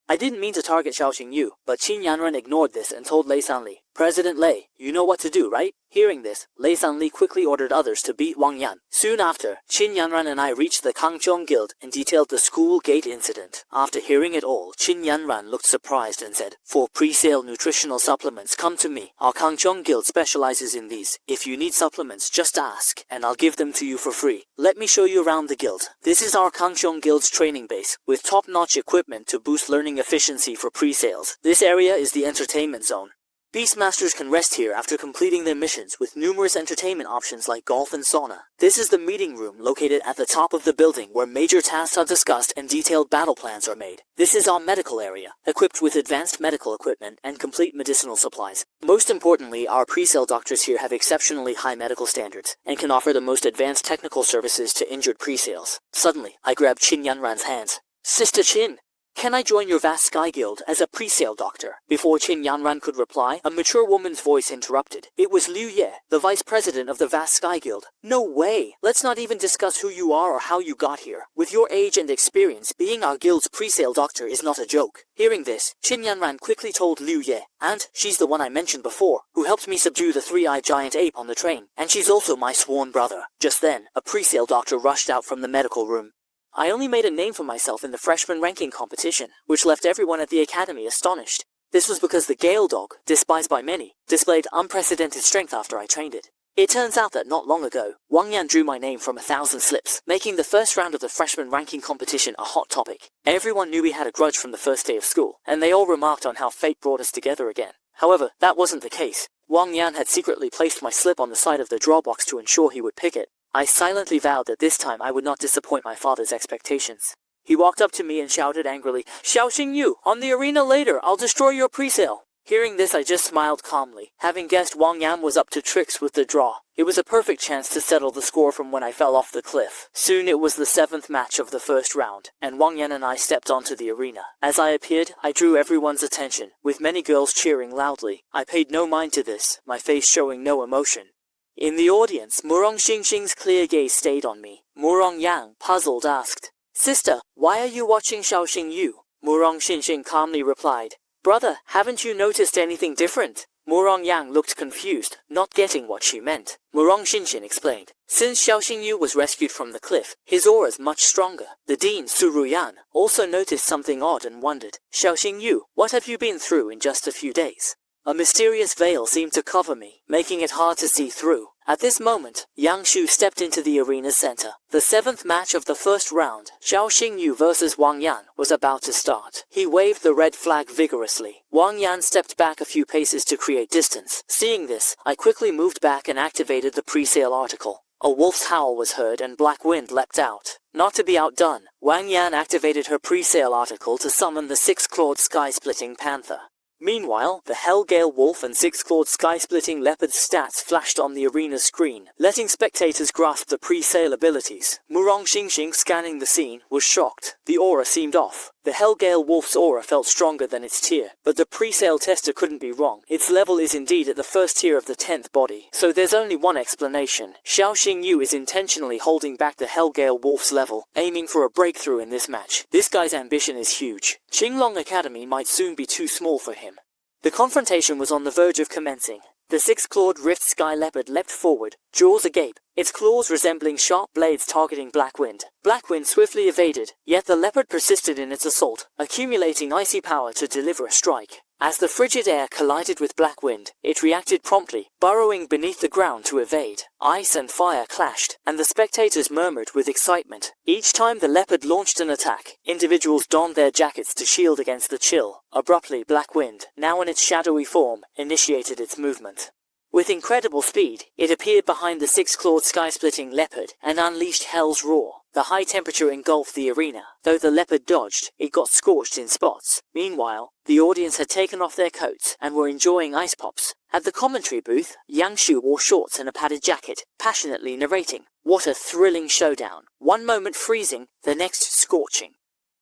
A: I didn't mean to target Xiaoxing Yu, but Qin Yanran ignored this and told Lei Sanli, President Lei, you know what to do, right? Hearing this, Lei Sanli quickly ordered others to beat Wang Yan. Soon after, Qin Yanran and I reached the Kangzhong Guild and detailed the school gate incident. After hearing it all, Qin Yanran looked surprised and said, "For pre-sale nutritional supplements, come to me. Our Kangzhong Guild specializes in these. If you need supplements, just ask, and I'll give them to you for free. Let me show you around the guild. This is our Kangzhong Guild's training base, with top-notch equipment to boost learning efficiency for pre-sales. This area is the entertainment zone. Beastmasters can rest here after completing their missions with numerous entertainment options like golf and sauna. This is the meeting room located at the top of the building where major tasks are discussed and detailed battle plans are made. This is our medical area, equipped with advanced medical equipment and complete medicinal supplies. Most importantly, our pre-sale doctors here have exceptionally high medical standards and can offer the most advanced technical services to injured pre-sales." Suddenly, I grabbed Qin Yanran's hands. "Sister Qin, can I join your vast Sky Guild as a pre-sale doctor?" Before Qin Yanran could reply, a mature woman's voice interrupted. It was Liu Ye, the vice president of the vast Sky Guild. "No way! Let's not even discuss who you are or how you got here. With your age and experience, being our guild's pre-sale doctor is not a joke." Hearing this, Qin Yanran quickly told Liu Ye, "And she's the one I mentioned before, who helped me subdue the three-eyed giant ape on the train. And she's also my sworn brother." Just then, a pre-sale doctor rushed out from the medical room. I only made a name for myself in the freshman ranking competition, which left everyone at the academy astonished. This was because the Gale dog, despised by many, displayed unprecedented strength after I trained it. It turns out that not long ago, Wang Yan drew my name from 1,000 slips, making the first round of the freshman ranking competition a hot topic. Everyone knew we had a grudge from the first day of school, and they all remarked on how fate brought us together again. However, that wasn't the case. Wang Yan had secretly placed my slip on the side of the draw box to ensure he would pick it. I silently vowed that this time I would not disappoint my father's expectations. He walked up to me and shouted angrily, "Xiaoxing Yu, on the arena later, I'll destroy your pre-sale." Hearing this, I just smiled calmly, having guessed Wang Yan was up to tricks with the draw. It was a perfect chance to settle the score from when I fell off the cliff. Soon it was the 7th match of the first round, and Wang Yan and I stepped onto the arena. As I appeared, I drew everyone's attention, with many girls cheering loudly. I paid no mind to this, my face showing no emotion. In the audience, Murong Xingxing's clear gaze stayed on me. Murong Yang, puzzled, asked, "Sister, why are you watching Xiaoxing Yu?" Murong Xingxing calmly replied, "Brother, haven't you noticed anything different?" Murong Yang looked confused, not getting what she meant. Murong Xingxing explained, "Since Xiaoxing Yu was rescued from the cliff, his aura's much stronger." The dean, Su Ruyan, also noticed something odd and wondered, "Xiaoxing Yu, what have you been through in just a few days?" A mysterious veil seemed to cover me, making it hard to see through. At this moment, Yang Shu stepped into the arena's center. The 7th match of the first round, Xiaoxing Yu versus Wang Yan, was about to start. He waved the red flag vigorously. Wang Yan stepped back a few paces to create distance. Seeing this, I quickly moved back and activated the pre-sale article. A wolf's howl was heard and black wind leapt out. Not to be outdone, Wang Yan activated her pre-sale article to summon the six-clawed sky-splitting panther. Meanwhile, the Hellgale Wolf and six-clawed sky-splitting leopard's stats flashed on the arena's screen, letting spectators grasp the pre-sale abilities. Murong Xingxing, scanning the scene, was shocked. The aura seemed off. The Hellgale Wolf's aura felt stronger than its tier, but the pre-sale tester couldn't be wrong. Its level is indeed at the first tier of the 10th body, so there's only one explanation. Xiaoxing Yu is intentionally holding back the Hellgale Wolf's level, aiming for a breakthrough in this match. This guy's ambition is huge. Qinglong Academy might soon be too small for him. The confrontation was on the verge of commencing. The six-clawed rift sky leopard leapt forward, jaws agape, its claws resembling sharp blades targeting Blackwind. Blackwind swiftly evaded, yet the leopard persisted in its assault, accumulating icy power to deliver a strike. As the frigid air collided with Blackwind, it reacted promptly, burrowing beneath the ground to evade. Ice and fire clashed, and the spectators murmured with excitement. Each time the leopard launched an attack, individuals donned their jackets to shield against the chill. Abruptly, Blackwind, now in its shadowy form, initiated its movement. With incredible speed, it appeared behind the six-clawed sky-splitting leopard and unleashed Hell's Roar. The high temperature engulfed the arena. Though the leopard dodged, it got scorched in spots. Meanwhile, the audience had taken off their coats and were enjoying ice pops. At the commentary booth, Yang Shu wore shorts and a padded jacket, passionately narrating. What a thrilling showdown. One moment freezing, the next scorching.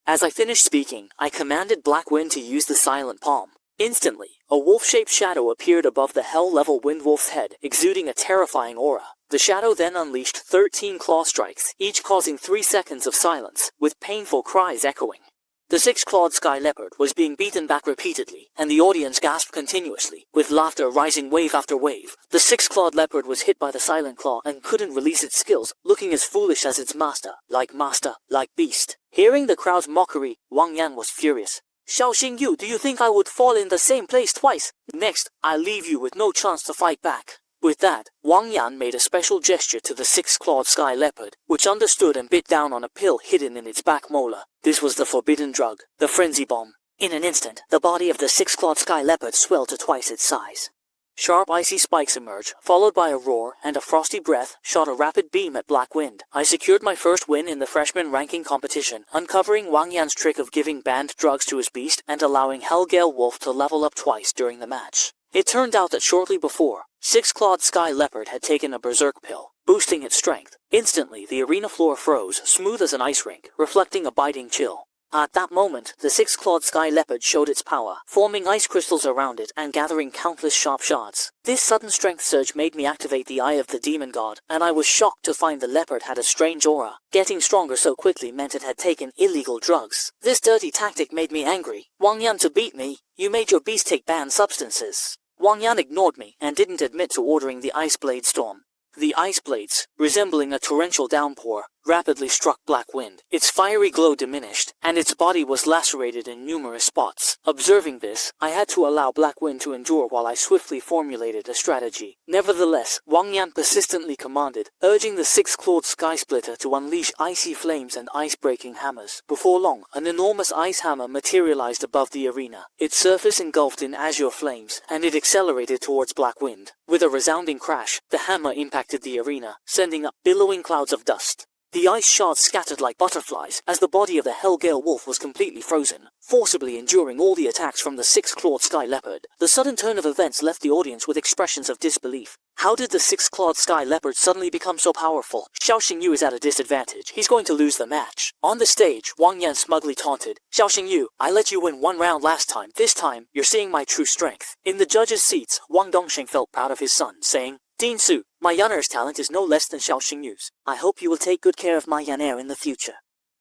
A: As I finished speaking, I commanded Blackwind to use the silent palm. Instantly, a wolf-shaped shadow appeared above the hell-level Windwolf's head, exuding a terrifying aura. The shadow then unleashed 13 claw strikes, each causing 3 seconds of silence, with painful cries echoing. The six-clawed sky leopard was being beaten back repeatedly, and the audience gasped continuously, with laughter rising wave after wave. The six-clawed leopard was hit by the silent claw and couldn't release its skills, looking as foolish as its master, like beast. Hearing the crowd's mockery, Wang Yan was furious. Xiao Xingyu, do you think I would fall in the same place twice? Next, I'll leave you with no chance to fight back. With that, Wang Yan made a special gesture to the six-clawed sky leopard, which understood and bit down on a pill hidden in its back molar. This was the forbidden drug, the frenzy bomb. In an instant, the body of the six-clawed sky leopard swelled to twice its size. Sharp icy spikes emerged, followed by a roar, and a frosty breath shot a rapid beam at Black Wind. I secured my first win in the freshman ranking competition, uncovering Wang Yan's trick of giving banned drugs to his beast and allowing Hellgale Wolf to level up twice during the match. It turned out that shortly before, Six-Clawed Sky Leopard had taken a berserk pill, boosting its strength. Instantly, the arena floor froze, smooth as an ice rink, reflecting a biting chill. At that moment, the six-clawed sky leopard showed its power, forming ice crystals around it and gathering countless sharp shards. This sudden strength surge made me activate the Eye of the Demon God, and I was shocked to find the leopard had a strange aura. Getting stronger so quickly meant it had taken illegal drugs. This dirty tactic made me angry. Wang Yan, to beat me, you made your beast take banned substances. Wang Yan ignored me and didn't admit to ordering the Ice Blade Storm. The ice blades, resembling a torrential downpour, rapidly struck Black Wind. Its fiery glow diminished, and its body was lacerated in numerous spots. Observing this, I had to allow Black Wind to endure while I swiftly formulated a strategy. Nevertheless, Wang Yan persistently commanded, urging the six-clawed Sky Splitter to unleash icy flames and ice-breaking hammers. Before long, an enormous ice hammer materialized above the arena, its surface engulfed in azure flames, and it accelerated towards Black Wind. With a resounding crash, the hammer impacted the arena, sending up billowing clouds of dust. The ice shards scattered like butterflies as the body of the Hellgale Wolf was completely frozen, forcibly enduring all the attacks from the six-clawed Sky Leopard. The sudden turn of events left the audience with expressions of disbelief. How did the six-clawed Sky Leopard suddenly become so powerful? Xiao Xingyu is at a disadvantage. He's going to lose the match. On the stage, Wang Yan smugly taunted, Xiao Xingyu, I let you win one round last time. This time, you're seeing my true strength. In the judges' seats, Wang Dongxing felt proud of his son, saying, Dean Su, my Yan'er's talent is no less than Xiao Xingyu's. I hope you will take good care of my Yan'er in the future.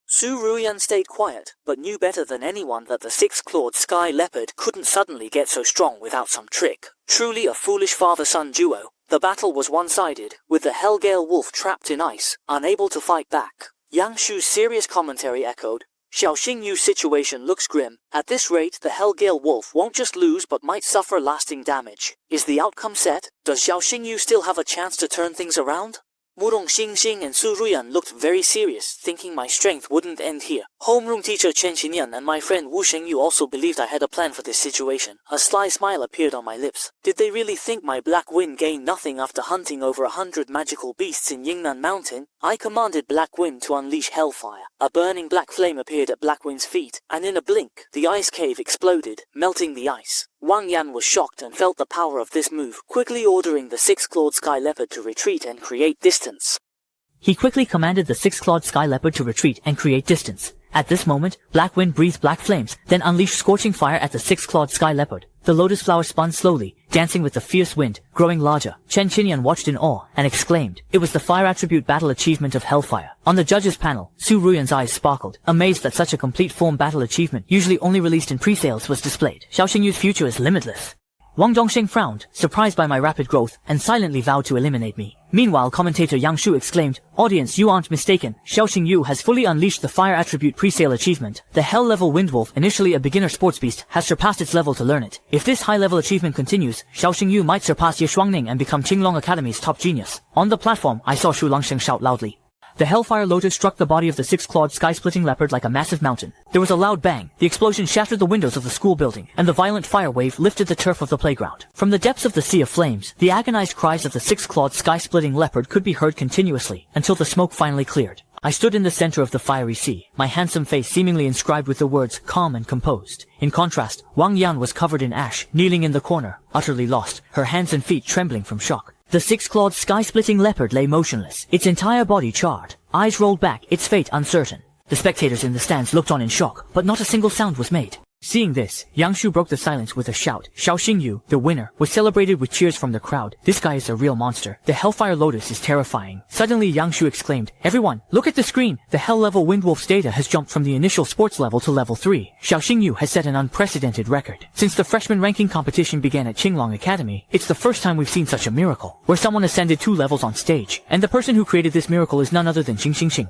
A: Su Ruyan stayed quiet, but knew better than anyone that the six-clawed Sky Leopard couldn't suddenly get so strong without some trick. Truly a foolish father-son duo. The battle was one-sided, with the Hellgale Wolf trapped in ice, unable to fight back. Yang Shu's serious commentary echoed, Xiao Xingyu's situation looks grim. At this rate, the Hellgale Wolf won't just lose but might suffer lasting damage. Is the outcome set? Does Xiao Xingyu still have a chance to turn things around? Wudong Xingxing and Su Ruyan looked very serious, thinking my strength wouldn't end here. Homeroom teacher Chen Xinyan and my friend Wu Shengyu also believed I had a plan for this situation. A sly smile appeared on my lips. Did they really think my Black Wind gained nothing after hunting over 100 magical beasts in Yingnan Mountain? I commanded Black Wind to unleash hellfire. A burning black flame appeared at Black Wind's feet, and in a blink, the ice cave exploded, melting the ice. Wang Yan was shocked and felt the power of this move, quickly ordering the six-clawed Sky Leopard to retreat and create distance.
B: He quickly commanded the six-clawed Sky Leopard to retreat and create distance. At this moment, Black Wind breathed black flames, then unleashed scorching fire at the six-clawed Sky Leopard. The lotus flower spun slowly, dancing with the fierce wind, growing larger. Chen Qinyan watched in awe and exclaimed, it was the fire attribute battle achievement of Hellfire. On the judges' panel, Su Ruyan's eyes sparkled, amazed that such a complete form battle achievement, usually only released in pre-sales, was displayed. Xiao Xingyu's future is limitless. Wang Dongxing frowned, surprised by my rapid growth, and silently vowed to eliminate me. Meanwhile, commentator Yang Shu exclaimed, Audience, you aren't mistaken. Xiao Xingyu has fully unleashed the fire attribute pre-sale achievement. The hell-level Windwolf, initially a beginner sports beast, has surpassed its level to learn it. If this high-level achievement continues, Xiao Xingyu might surpass Ye Shuangning and become Qinglong Academy's top genius. On the platform, I saw Shu Langsheng shout loudly. The Hellfire Lotus struck the body of the six-clawed sky-splitting leopard like a massive mountain. There was a loud bang. The explosion shattered the windows of the school building, and the violent fire wave lifted the turf of the playground. From the depths of the sea of flames, the agonized cries of the six-clawed sky-splitting leopard could be heard continuously, until the smoke finally cleared. I stood in the center of the fiery sea, my handsome face seemingly inscribed with the words calm and composed. In contrast, Wang Yan was covered in ash, kneeling in the corner, utterly lost, her hands and feet trembling from shock. The six-clawed sky-splitting leopard lay motionless, its entire body charred, eyes rolled back, its fate uncertain. The spectators in the stands looked on in shock, but not a single sound was made. Seeing this, Yang Shu broke the silence with a shout. Xiao Xingyu, the winner, was celebrated with cheers from the crowd. This guy is a real monster. The Hellfire Lotus is terrifying. Suddenly Yang Shu exclaimed, "Everyone, look at the screen! The Hell level Windwolf's data has jumped from the initial sports level to level 3. Xiao Xingyu has set an unprecedented record. Since the freshman ranking competition began at Qinglong Academy, it's the first time we've seen such a miracle, where someone ascended 2 levels on stage, and the person who created this miracle is none other than Xing.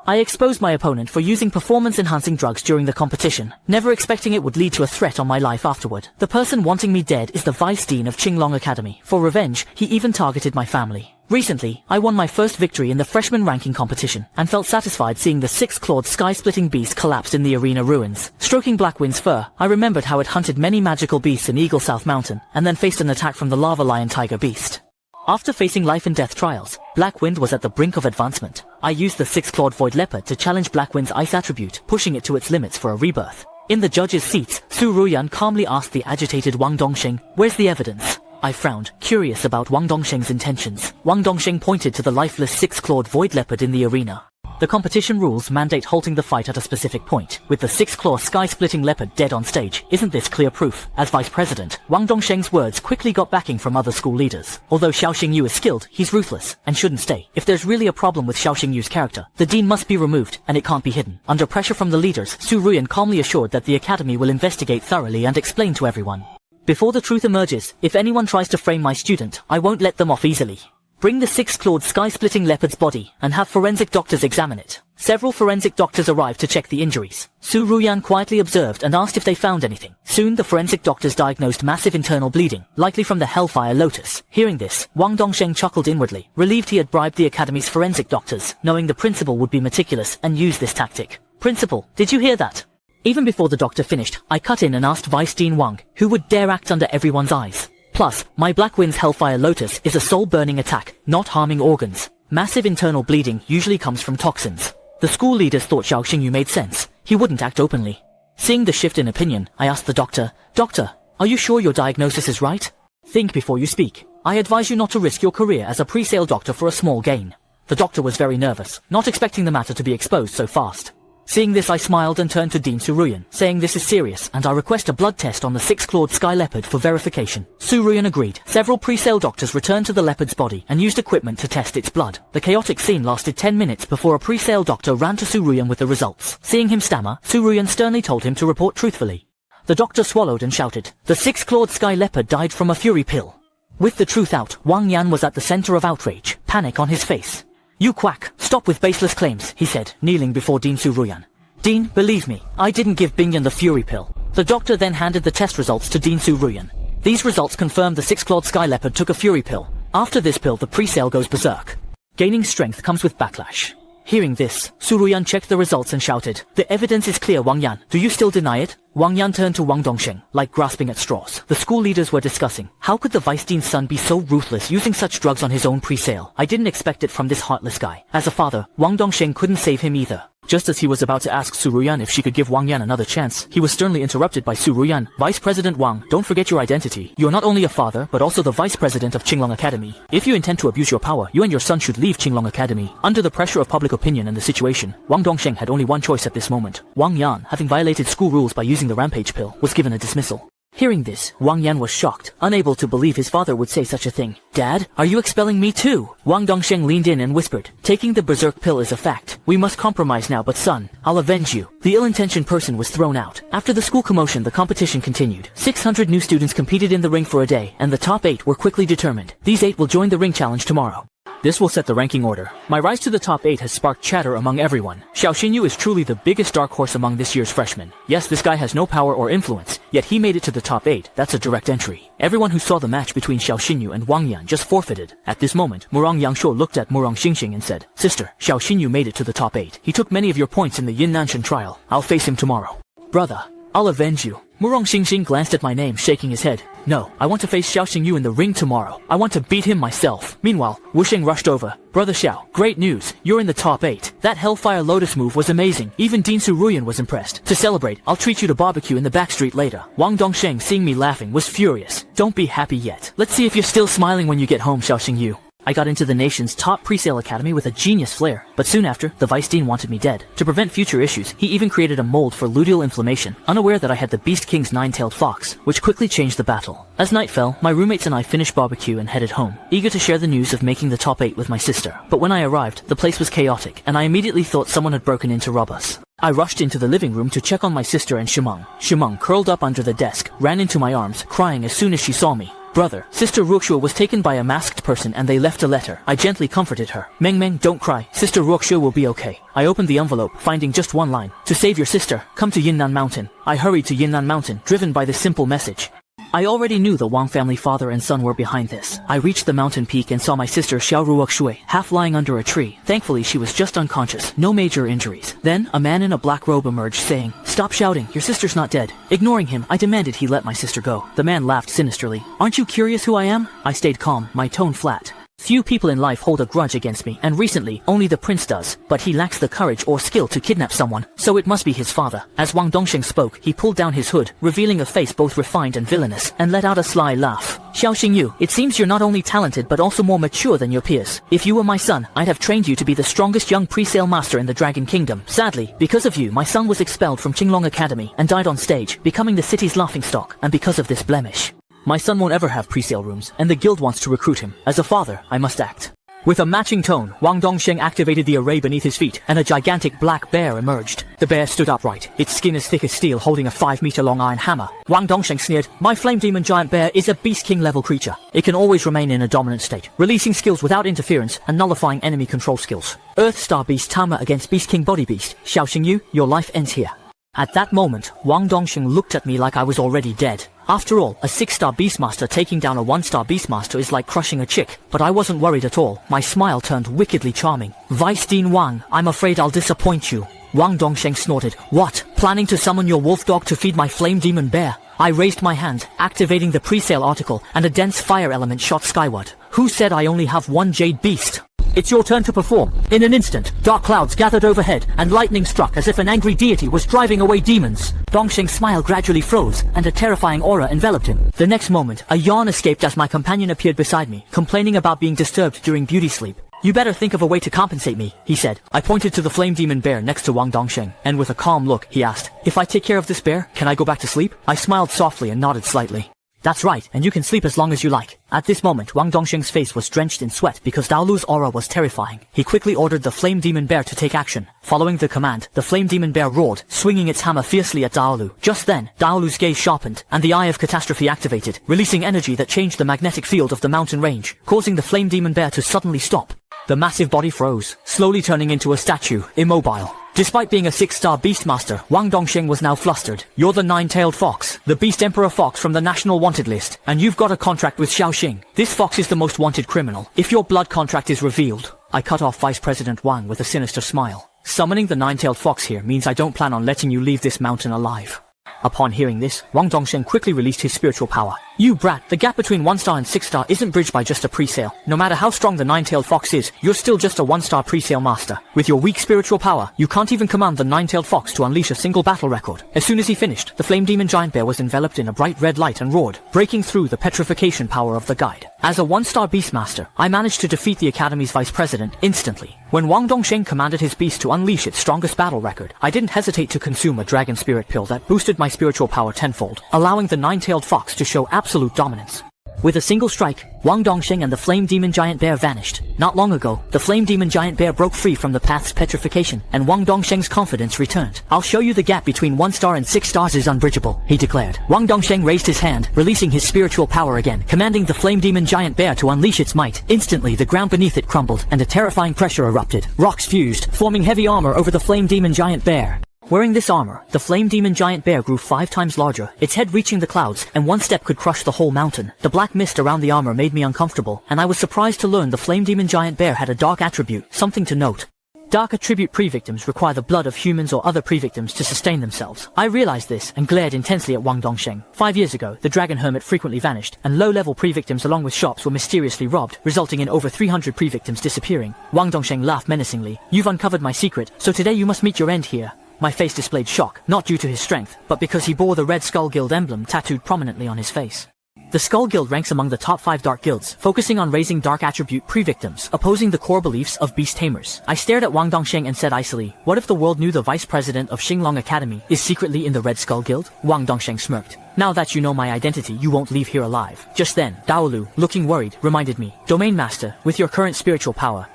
B: I exposed my opponent for using performance-enhancing drugs during the competition, never expecting it would lead to a threat on my life afterward. The person wanting me dead is the Vice Dean of Qinglong Academy. For revenge, he even targeted my family. Recently, I won my first victory in the freshman ranking competition, and felt satisfied seeing the 6-clawed sky-splitting beast collapse in the arena ruins. Stroking Blackwind's fur, I remembered how it hunted many magical beasts in Eagle South Mountain, and then faced an attack from the Lava Lion Tiger Beast. After facing life and death trials, Blackwind was at the brink of advancement. I used the 6-clawed Void Leopard to challenge Blackwind's ice attribute, pushing it to its limits for a rebirth. In the judges' seats, Su Ruyan calmly asked the agitated Wang Dongsheng, "Where's the evidence?" I frowned, curious about Wang Dongsheng's intentions. Wang Dongsheng pointed to the lifeless 6-clawed Void Leopard in the arena. The competition rules mandate halting the fight at a specific point, with the 6-claw sky-splitting leopard dead on stage. Isn't this clear proof? As vice president, Wang Dongsheng's words quickly got backing from other school leaders. Although Xiao Xingyu is skilled, he's ruthless, and shouldn't stay. If there's really a problem with Xiao Xingyu's character, the dean must be removed, and it can't be hidden. Under pressure from the leaders, Su Ruyan calmly assured that the academy will investigate thoroughly and explain to everyone. Before the truth emerges, if anyone tries to frame my student, I won't let them off easily. Bring the 6-clawed sky-splitting leopard's body, and have forensic doctors examine it. Several forensic doctors arrived to check the injuries. Su Ruyan quietly observed and asked if they found anything. Soon the forensic doctors diagnosed massive internal bleeding, likely from the Hellfire Lotus. Hearing this, Wang Dongsheng chuckled inwardly, relieved he had bribed the academy's forensic doctors, knowing the principal would be meticulous and use this tactic. "Principal, did you hear that?" Even before the doctor finished, I cut in and asked Vice Dean Wang, who would dare act under everyone's eyes. Plus, my Blackwind's Hellfire Lotus is a soul-burning attack, not harming organs. Massive internal bleeding usually comes from toxins. The school leaders thought Xiao Xingyu made sense. He wouldn't act openly. Seeing the shift in opinion, I asked the doctor, "Doctor, are you sure your diagnosis is right? Think before you speak. I advise you not to risk your career as a pre-sale doctor for a small gain." The doctor was very nervous, not expecting the matter to be exposed so fast. Seeing this, I smiled and turned to Dean Su Ruyan, saying this is serious, and I request a blood test on the 6-clawed sky leopard for verification. Su Ruyan agreed. Several pre-sale doctors returned to the leopard's body and used equipment to test its blood. The chaotic scene lasted 10 minutes before a pre-sale doctor ran to Su Ruyan with the results. Seeing him stammer, Su Ruyan sternly told him to report truthfully. The doctor swallowed and shouted, "The 6-clawed sky leopard died from a fury pill." With the truth out, Wang Yan was at the center of outrage, panic on his face. "You quack, stop with baseless claims," he said, kneeling before Dean Su Ruyan. "Dean, believe me, I didn't give Bingyan the fury pill." The doctor then handed the test results to Dean Su Ruyan. These results confirmed the 6-clawed sky leopard took a fury pill. After this pill, the pre-sale goes berserk. Gaining strength comes with backlash. Hearing this, Su Ruyan checked the results and shouted, "The evidence is clear, Wang Yan. Do you still deny it?" Wang Yan turned to Wang Dongsheng, like grasping at straws. The school leaders were discussing, how could the Vice Dean's son be so ruthless using such drugs on his own pre-sale? I didn't expect it from this heartless guy. As a father, Wang Dongsheng couldn't save him either. Just as he was about to ask Su Ruyan if she could give Wang Yan another chance, he was sternly interrupted by Su Ruyan. "Vice President Wang, don't forget your identity. You're not only a father, but also the Vice President of Qinglong Academy. If you intend to abuse your power, you and your son should leave Qinglong Academy." Under the pressure of public opinion and the situation, Wang Dongsheng had only one choice at this moment. Wang Yan, having violated school rules by using the rampage pill, was given a dismissal. Hearing this, Wang Yan was shocked, unable to believe his father would say such a thing. "Dad, are you expelling me too?" Wang Dongsheng leaned in and whispered, "Taking the berserk pill is a fact. We must compromise now, but son, I'll avenge you." The ill-intentioned person was thrown out. After the school commotion, the competition continued. 600 new students competed in the ring for a day, and the top 8 were quickly determined. These 8 will join the ring challenge tomorrow. This will set the ranking order. My rise to the top 8 has sparked chatter among everyone. Xiao Xinyu is truly the biggest dark horse among this year's freshmen. Yes, this guy has no power or influence, yet he made it to the top 8. That's a direct entry. Everyone who saw the match between Xiao Xinyu and Wang Yan just forfeited. At this moment, Murong Yangshuo looked at Murong Xingxing and said, "Sister, Xiao Xinyu made it to the top 8. He took many of your points in the Yin Nanshan trial. I'll face him tomorrow." "Brother, I'll avenge you." Murong Xingxing glanced at my name, shaking his head. "No, I want to face Xiao Xingyu in the ring tomorrow. I want to beat him myself." Meanwhile, Wusheng rushed over. "Brother Xiao, great news. You're in the top 8. That Hellfire Lotus move was amazing. Even Dean Su Ruyan was impressed. To celebrate, I'll treat you to barbecue in the back street later." Wang Dongsheng, seeing me laughing, was furious. "Don't be happy yet. Let's see if you're still smiling when you get home, Xiao Xingyu." I got into the nation's top presale academy with a genius flair, but soon after, the vice dean wanted me dead. To prevent future issues, he even created a mold for luteal inflammation, unaware that I had the Beast King's nine-tailed fox, which quickly changed the battle. As night fell, my roommates and I finished barbecue and headed home, eager to share the news of making the top 8 with my sister. But when I arrived, the place was chaotic, and I immediately thought someone had broken in to rob us. I rushed into the living room to check on my sister and Shimeng. Shimeng, curled up under the desk, ran into my arms, crying as soon as she saw me. Brother, Sister Ruoxue was taken by a masked person and they left a letter. I gently comforted her. Meng, don't cry. Sister Ruoxue will be okay. I opened the envelope, finding just one line. To save your sister, come to Yinnan Mountain. I hurried to Yinnan Mountain, driven by this simple message. I already knew the Wang family father and son were behind this. I reached the mountain peak and saw my sister Xiao Ruoxue, half lying under a tree. Thankfully, she was just unconscious, no major injuries. Then, a man in a black robe emerged, saying, "Stop shouting, your sister's not dead." Ignoring him, I demanded he let my sister go. The man laughed sinisterly. "Aren't you curious who I am?" I stayed calm, my tone flat. Few people in life hold a grudge against me, and recently, only the prince does. But he lacks the courage or skill to kidnap someone, so it must be his father. As Wang Dongsheng spoke, he pulled down his hood, revealing a face both refined and villainous, and let out a sly laugh. "Xiao Xingyu, it seems you're not only talented but also more mature than your peers. If you were my son, I'd have trained you to be the strongest young presale master in the Dragon Kingdom. Sadly, because of you, my son was expelled from Qinglong Academy and died on stage, becoming the city's laughingstock, and because of this blemish. My son won't ever have presale rooms, and the guild wants to recruit him. As a father, I must act." With a matching tone, Wang Dongsheng activated the array beneath his feet, and a gigantic black bear emerged. The bear stood upright, its skin as thick as steel, holding a 5-meter-long iron hammer. Wang Dongsheng sneered, "My flame demon giant bear is a Beast King level creature. It can always remain in a dominant state, releasing skills without interference and nullifying enemy control skills. Earth Star Beast tamer against Beast King Body Beast. Xiao Xingyu, your life ends here." At that moment, Wang Dongsheng looked at me like I was already dead. After all, a 6-star Beastmaster taking down a 1-star Beastmaster is like crushing a chick. But I wasn't worried at all. My smile turned wickedly charming. "Vice Dean Wang, I'm afraid I'll disappoint you." Wang Dongsheng snorted. "What? Planning to summon your wolf dog to feed my flame demon bear?" I raised my hand, activating the presale article, and a dense fire element shot skyward. "Who said I only have one jade beast? It's your turn to perform." In an instant, dark clouds gathered overhead, and lightning struck as if an angry deity was driving away demons. Dongsheng's smile gradually froze, and a terrifying aura enveloped him. The next moment, a yawn escaped as my companion appeared beside me, complaining about being disturbed during beauty sleep. "You better think of a way to compensate me," he said. I pointed to the flame demon bear next to Wang Dongsheng, and with a calm look, he asked, "If I take care of this bear, can I go back to sleep?" I smiled softly and nodded slightly. "That's right, and you can sleep as long as you like." At this moment, Wang Dongsheng's face was drenched in sweat because Daolu's aura was terrifying. He quickly ordered the flame demon bear to take action. Following the command, the flame demon bear roared, swinging its hammer fiercely at Daolu. Just then, Daolu's gaze sharpened, and the Eye of Catastrophe activated, releasing energy that changed the magnetic field of the mountain range, causing the flame demon bear to suddenly stop. The massive body froze, slowly turning into a statue, immobile. Despite being a 6-star Beastmaster, Wang Dongsheng was now flustered. "You're the 9-tailed fox, the Beast Emperor Fox from the National Wanted List, and you've got a contract with Xiaoxing. This fox is the most wanted criminal. If your blood contract is revealed..." I cut off Vice President Wang with a sinister smile. "Summoning the 9-tailed fox here means I don't plan on letting you leave this mountain alive." Upon hearing this, Wang Dongsheng quickly released his spiritual power. "You brat, the gap between 1-star and 6-star isn't bridged by just a presale. No matter how strong the 9-tailed fox is, you're still just a 1-star presale master. With your weak spiritual power, you can't even command the 9-tailed fox to unleash a single battle record." As soon as he finished, the flame demon giant bear was enveloped in a bright red light and roared, breaking through the petrification power of the guide. As a 1-star beastmaster, I managed to defeat the Academy's vice president instantly. When Wang Dongsheng commanded his beast to unleash its strongest battle record, I didn't hesitate to consume a dragon spirit pill that boosted my spiritual power tenfold, allowing the 9-tailed fox to show absolute dominance. With a single strike, Wang Dongsheng and the flame demon giant bear vanished. Not long ago, the flame demon giant bear broke free from the path's petrification, and Wang Dongsheng's confidence returned. "I'll show you the gap between 1-star and 6 stars is unbridgeable," he declared. Wang Dongsheng raised his hand, releasing his spiritual power again, commanding the flame demon giant bear to unleash its might. Instantly, the ground beneath it crumbled, and a terrifying pressure erupted. Rocks fused, forming heavy armor over the flame demon giant bear. Wearing this armor, the flame demon giant bear grew 5 times larger, its head reaching the clouds, and one step could crush the whole mountain. The black mist around the armor made me uncomfortable, and I was surprised to learn the flame demon giant bear had a dark attribute, something to note. Dark attribute pre-victims require the blood of humans or other pre-victims to sustain themselves. I realized this and glared intensely at Wang Dongsheng. 5 years ago, the dragon hermit frequently vanished, and low-level pre-victims along with shops were mysteriously robbed, resulting in over 300 pre-victims disappearing. Wang Dongsheng laughed menacingly. "You've uncovered my secret, so today you must meet your end here." My face displayed shock, not due to his strength, but because he bore the Red Skull Guild emblem tattooed prominently on his face. The Skull Guild ranks among the top 5 dark guilds, focusing on raising dark attribute pre-victims, opposing the core beliefs of beast tamers. I stared at Wang Dongsheng and said icily, what if the world knew the vice president of Xinglong Academy is secretly in the Red Skull Guild? Wang Dongsheng smirked. Now that you know my identity, you won't leave here alive. Just then, Daolu, looking worried, reminded me, Domain Master, with your current spiritual power,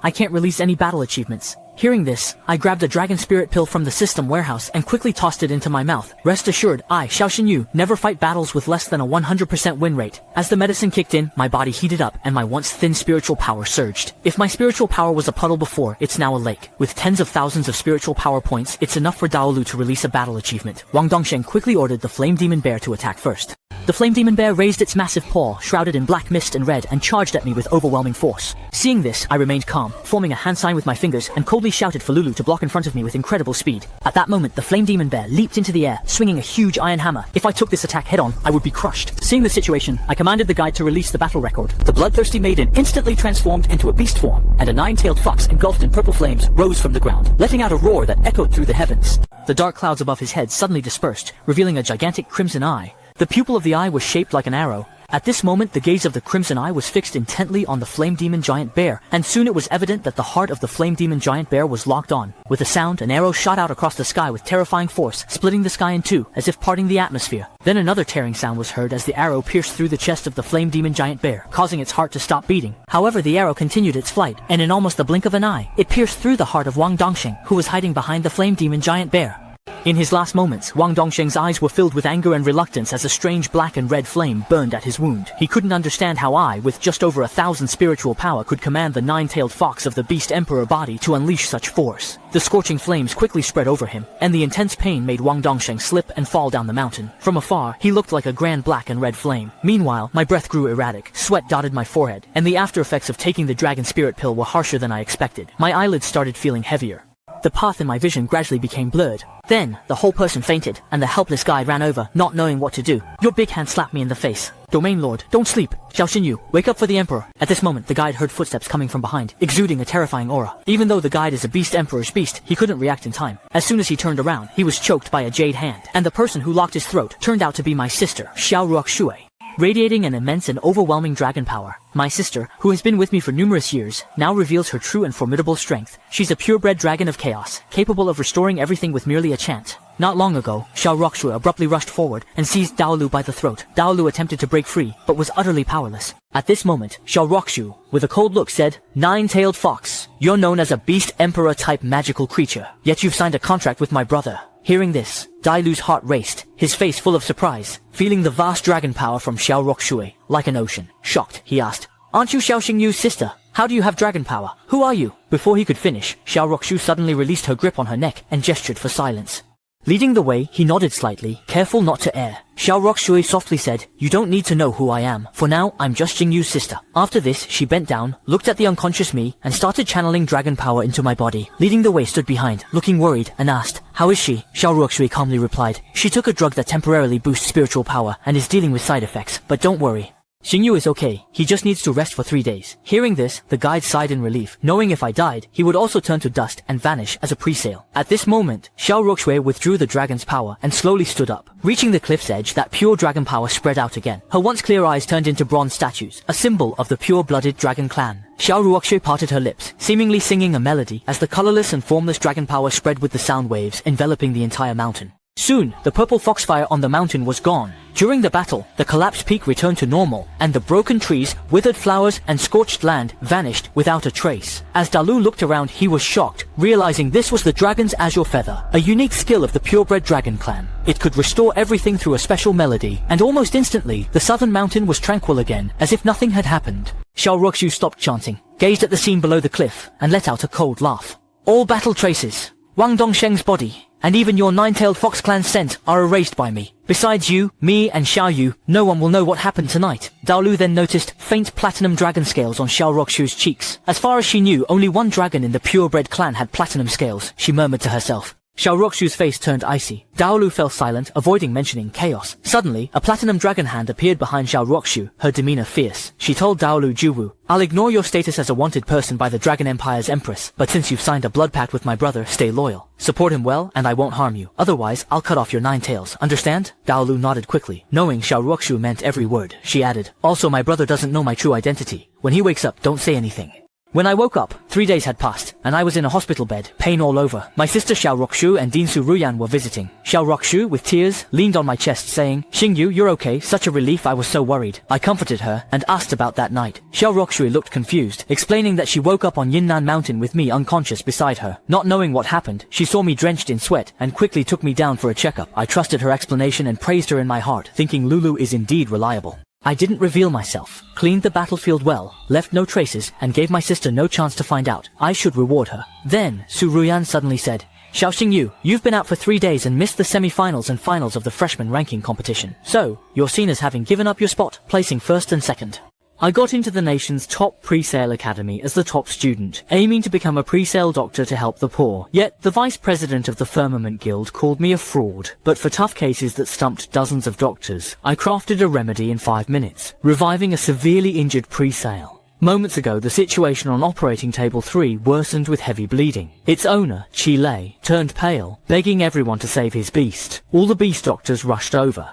B: I can't release any battle achievements. Hearing this, I grabbed a dragon spirit pill from the system warehouse and quickly tossed it into my mouth. Rest assured, I, Xiao Xinyu, never fight battles with less than a 100% win rate. As the medicine kicked in, my body heated up and my once thin spiritual power surged. If my spiritual power was a puddle before, it's now a lake. With tens of thousands of spiritual power points, it's enough for Daolu to release a battle achievement. Wang Dongsheng quickly ordered the Flame Demon Bear to attack first. The Flame Demon Bear raised its massive paw, shrouded in black mist and red, and charged at me with overwhelming force. Seeing this, I remained calm, forming a hand sign with my fingers, and coldly shouted for Lulu to block in front of me with incredible speed. At that moment, the Flame Demon Bear leaped into the air, swinging a huge iron hammer. If I took this attack head-on, I would be crushed. Seeing the situation, I commanded the guide to release the battle record. The bloodthirsty maiden instantly transformed into a beast form, and a 9-tailed fox engulfed in purple flames rose from the ground, letting out a roar that echoed through the heavens. The dark clouds above his head suddenly dispersed, revealing a gigantic crimson eye. The pupil of the eye was shaped like an arrow. At this moment, the gaze of the Crimson Eye was fixed intently on the Flame Demon Giant Bear, and soon it was evident that the heart of the Flame Demon Giant Bear was locked on. With a sound, an arrow shot out across the sky with terrifying force, splitting the sky in two, as if parting the atmosphere. Then another tearing sound was heard as the arrow pierced through the chest of the Flame Demon Giant Bear, causing its heart to stop beating. However, the arrow continued its flight, and in almost the blink of an eye, it pierced through the heart of Wang Dongsheng, who was hiding behind the Flame Demon Giant Bear. In his last moments, Wang Dongsheng's eyes were filled with anger and reluctance as a strange black and red flame burned at his wound. He couldn't understand how I, with just over 1,000 spiritual power, could command the 9-tailed fox of the Beast Emperor body to unleash such force. The scorching flames quickly spread over him, and the intense pain made Wang Dongsheng slip and fall down the mountain. From afar, he looked like a grand black and red flame. Meanwhile, my breath grew erratic, sweat dotted my forehead, and the after effects of taking the dragon spirit pill were harsher than I expected. My eyelids started feeling heavier. The path in my vision gradually became blurred. Then, the whole person fainted, and the helpless guide ran over, not knowing what to do. Your big hand slapped me in the face. Domain Lord, don't sleep. Xiao Xinyu, wake up for the Emperor. At this moment, the guide heard footsteps coming from behind, exuding a terrifying aura. Even though the guide is a Beast Emperor's beast, he couldn't react in time. As soon as he turned around, he was choked by a jade hand, and the person who locked his throat turned out to be my sister, Xiao Ruoxue. Radiating an immense and overwhelming dragon power, my sister, who has been with me for numerous years, now reveals her true and formidable strength. She's a purebred dragon of chaos, capable of restoring everything with merely a chant. Not long ago, Xiao Ruoxue abruptly rushed forward and seized Daolu by the throat. Daolu attempted to break free, but was utterly powerless. At this moment, Xiao Ruoxue, with a cold look, said, "Nine-tailed fox, you're known as a Beast Emperor-type magical creature, yet you've signed a contract with my brother." Hearing this, Dailu's heart raced, his face full of surprise, feeling the vast dragon power from Xiao Ruoxue like an ocean. Shocked, he asked, "Aren't you Xiao Xingyu's sister? How do you have dragon power? Who are you?" Before he could finish, Xiao Ruoxue suddenly released her grip on her neck and gestured for silence. Leading the way, he nodded slightly, careful not to err. Xiao Ruoxue softly said, "You don't need to know who I am. For now, I'm just Xingyu's sister." After this, she bent down, looked at the unconscious me, and started channeling dragon power into my body. Leading the way stood behind, looking worried, and asked, "How is she?" Xiao Ruoxue calmly replied, "She took a drug that temporarily boosts spiritual power and is dealing with side effects, but don't worry. Xingyu is okay. He just needs to rest for 3 days." Hearing this, the guide sighed in relief, knowing if I died, he would also turn to dust and vanish as a pre-sale. At this moment, Xiao Ruoxue withdrew the dragon's power and slowly stood up. Reaching the cliff's edge, that pure dragon power spread out again. Her once clear eyes turned into bronze statues, a symbol of the pure-blooded dragon clan. Xiao Ruoxue parted her lips, seemingly singing a melody as the colorless and formless dragon power spread with the sound waves, enveloping the entire mountain. Soon, the purple foxfire on the mountain was gone. During the battle, the collapsed peak returned to normal, and the broken trees, withered flowers, and scorched land vanished without a trace. As Dalu looked around, he was shocked, realizing this was the dragon's azure feather, a unique skill of the purebred dragon clan. It could restore everything through a special melody, and almost instantly, the southern mountain was tranquil again, as if nothing had happened. Xiao Ruoxue stopped chanting, gazed at the scene below the cliff, and let out a cold laugh. "All battle traces, Wang Dongsheng's body, and even your 9-tailed fox clan scent are erased by me. Besides you, me, and Xiao Yu, no one will know what happened tonight." Daolu then noticed faint platinum dragon scales on Xiao Ruoxue's cheeks. As far as she knew, only one dragon in the purebred clan had platinum scales, she murmured to herself. Xiao Roxu's face turned icy. Daolu fell silent, avoiding mentioning chaos. Suddenly, a platinum dragon hand appeared behind Xiao Roxu, her demeanor fierce. She told Daolu Juwu, "I'll ignore your status as a wanted person by the Dragon Empire's Empress, but since you've signed a blood pact with my brother, stay loyal. Support him well, and I won't harm you. Otherwise, I'll cut off your 9 tails. Understand?" Daolu nodded quickly. Knowing Xiao Roxu meant every word, she added, "Also, my brother doesn't know my true identity. When he wakes up, don't say anything." When I woke up, 3 days had passed, and I was in a hospital bed, pain all over. My sister Xiao Roxu and Dinsu Ruyan were visiting. Xiao Roxu, with tears, leaned on my chest saying, "Xingyu, you're okay, such a relief, I was so worried." I comforted her, and asked about that night. Xiao Roxu looked confused, explaining that she woke up on Yunnan Mountain with me unconscious beside her. Not knowing what happened, she saw me drenched in sweat, and quickly took me down for a checkup. I trusted her explanation and praised her in my heart, thinking Lulu is indeed reliable. I didn't reveal myself, cleaned the battlefield well, left no traces, and gave my sister no chance to find out. I should reward her. Then, Su Ruyan suddenly said, "Xiao Xingyu, you've been out for 3 days and missed the semi-finals and finals of the freshman ranking competition. So, you're seen as having given up your spot, placing first and second." I got into the nation's top pre-sale academy as the top student, aiming to become a pre-sale doctor to help the poor. Yet, the vice president of the Firmament Guild called me a fraud. But for tough cases that stumped dozens of doctors, I crafted a remedy in 5 minutes, reviving a severely injured pre-sale. Moments ago, the situation on operating table 3 worsened with heavy bleeding. Its owner, Chi Lei, turned pale, begging everyone to save his beast. All the beast doctors rushed over.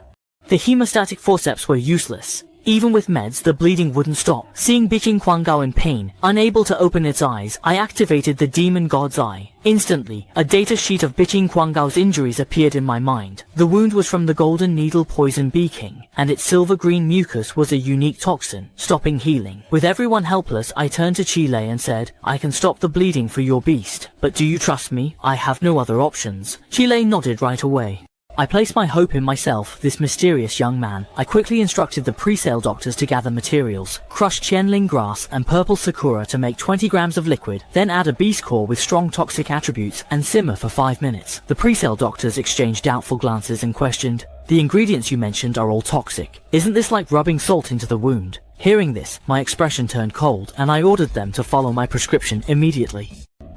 B: The hemostatic forceps were useless. Even with meds, the bleeding wouldn't stop. Seeing Biqing Quanggao in pain, unable to open its eyes, I activated the Demon God's Eye. Instantly, a data sheet of Biqing Quanggao's injuries appeared in my mind. The wound was from the Golden Needle Poison Bee King, and its silver-green mucus was a unique toxin, stopping healing. With everyone helpless, I turned to Chile and said, "I can stop the bleeding for your beast, but do you trust me? I have no other options." Chile nodded right away. I placed my hope in myself, this mysterious young man. I quickly instructed the pre-sale doctors to gather materials, crush Qianling grass and purple sakura to make 20 grams of liquid, then add a beast core with strong toxic attributes and simmer for 5 minutes. The pre-sale doctors exchanged doubtful glances and questioned, "The ingredients you mentioned are all toxic. Isn't this like rubbing salt into the wound?" Hearing this, my expression turned cold, and I ordered them to follow my prescription immediately.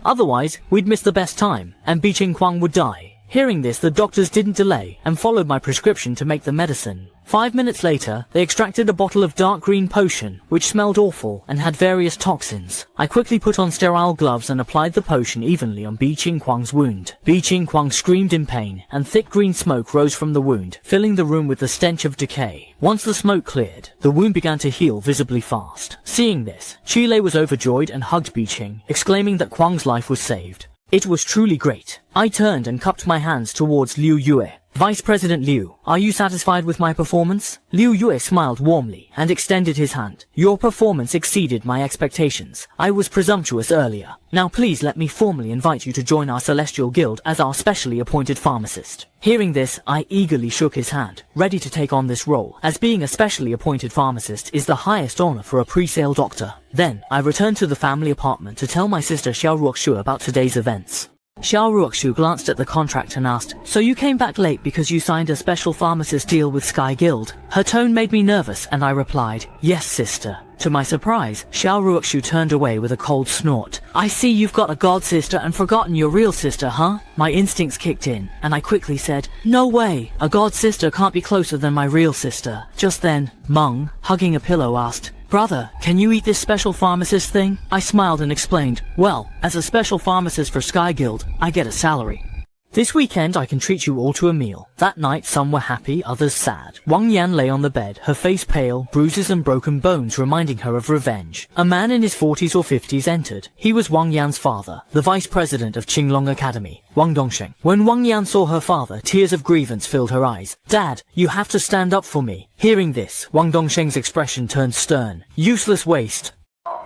B: Otherwise, we'd miss the best time, and Biqing Quang would die. Hearing this, the doctors didn't delay and followed my prescription to make the medicine. 5 minutes later, they extracted a bottle of dark green potion, which smelled awful and had various toxins. I quickly put on sterile gloves and applied the potion evenly on Biqing Quang's wound. Biqing Quang screamed in pain, and thick green smoke rose from the wound, filling the room with the stench of decay. Once the smoke cleared, the wound began to heal visibly fast. Seeing this, Chile was overjoyed and hugged Biqing, exclaiming that Quang's life was saved. It was truly great. I turned and cupped my hands towards Liu Yue. "Vice President Liu, are you satisfied with my performance?" Liu Yue smiled warmly and extended his hand. "Your performance exceeded my expectations. I was presumptuous earlier. Now please let me formally invite you to join our Celestial Guild as our specially appointed pharmacist." Hearing this, I eagerly shook his hand, ready to take on this role, as being a specially appointed pharmacist is the highest honor for a pre-sale doctor. Then, I returned to the family apartment to tell my sister Xiao Ruoxu about today's events. Xiao Ruoxu glanced at the contract and asked, "So you came back late because you signed a special pharmacist deal with Sky Guild?" Her tone made me nervous, and I replied, "Yes, sister." To my surprise, Xiao Ruoxu turned away with a cold snort. "I see you've got a god sister and forgotten your real sister, huh?" My instincts kicked in, and I quickly said, "No way! A god sister can't be closer than my real sister." Just then, Meng, hugging a pillow, asked, "Brother, can you eat this special pharmacist thing?" I smiled and explained, "Well, as a special pharmacist for Sky Guild, I get a salary. This weekend I can treat you all to a meal." That night some were happy, others sad. Wang Yan lay on the bed, her face pale, bruises and broken bones reminding her of revenge. A man in his 40s or 50s entered. He was Wang Yan's father, the vice president of Qinglong Academy, Wang Dongsheng. When Wang Yan saw her father, tears of grievance filled her eyes. "Dad, you have to stand up for me." Hearing this, Wang Dongsheng's expression turned stern. "Useless waste.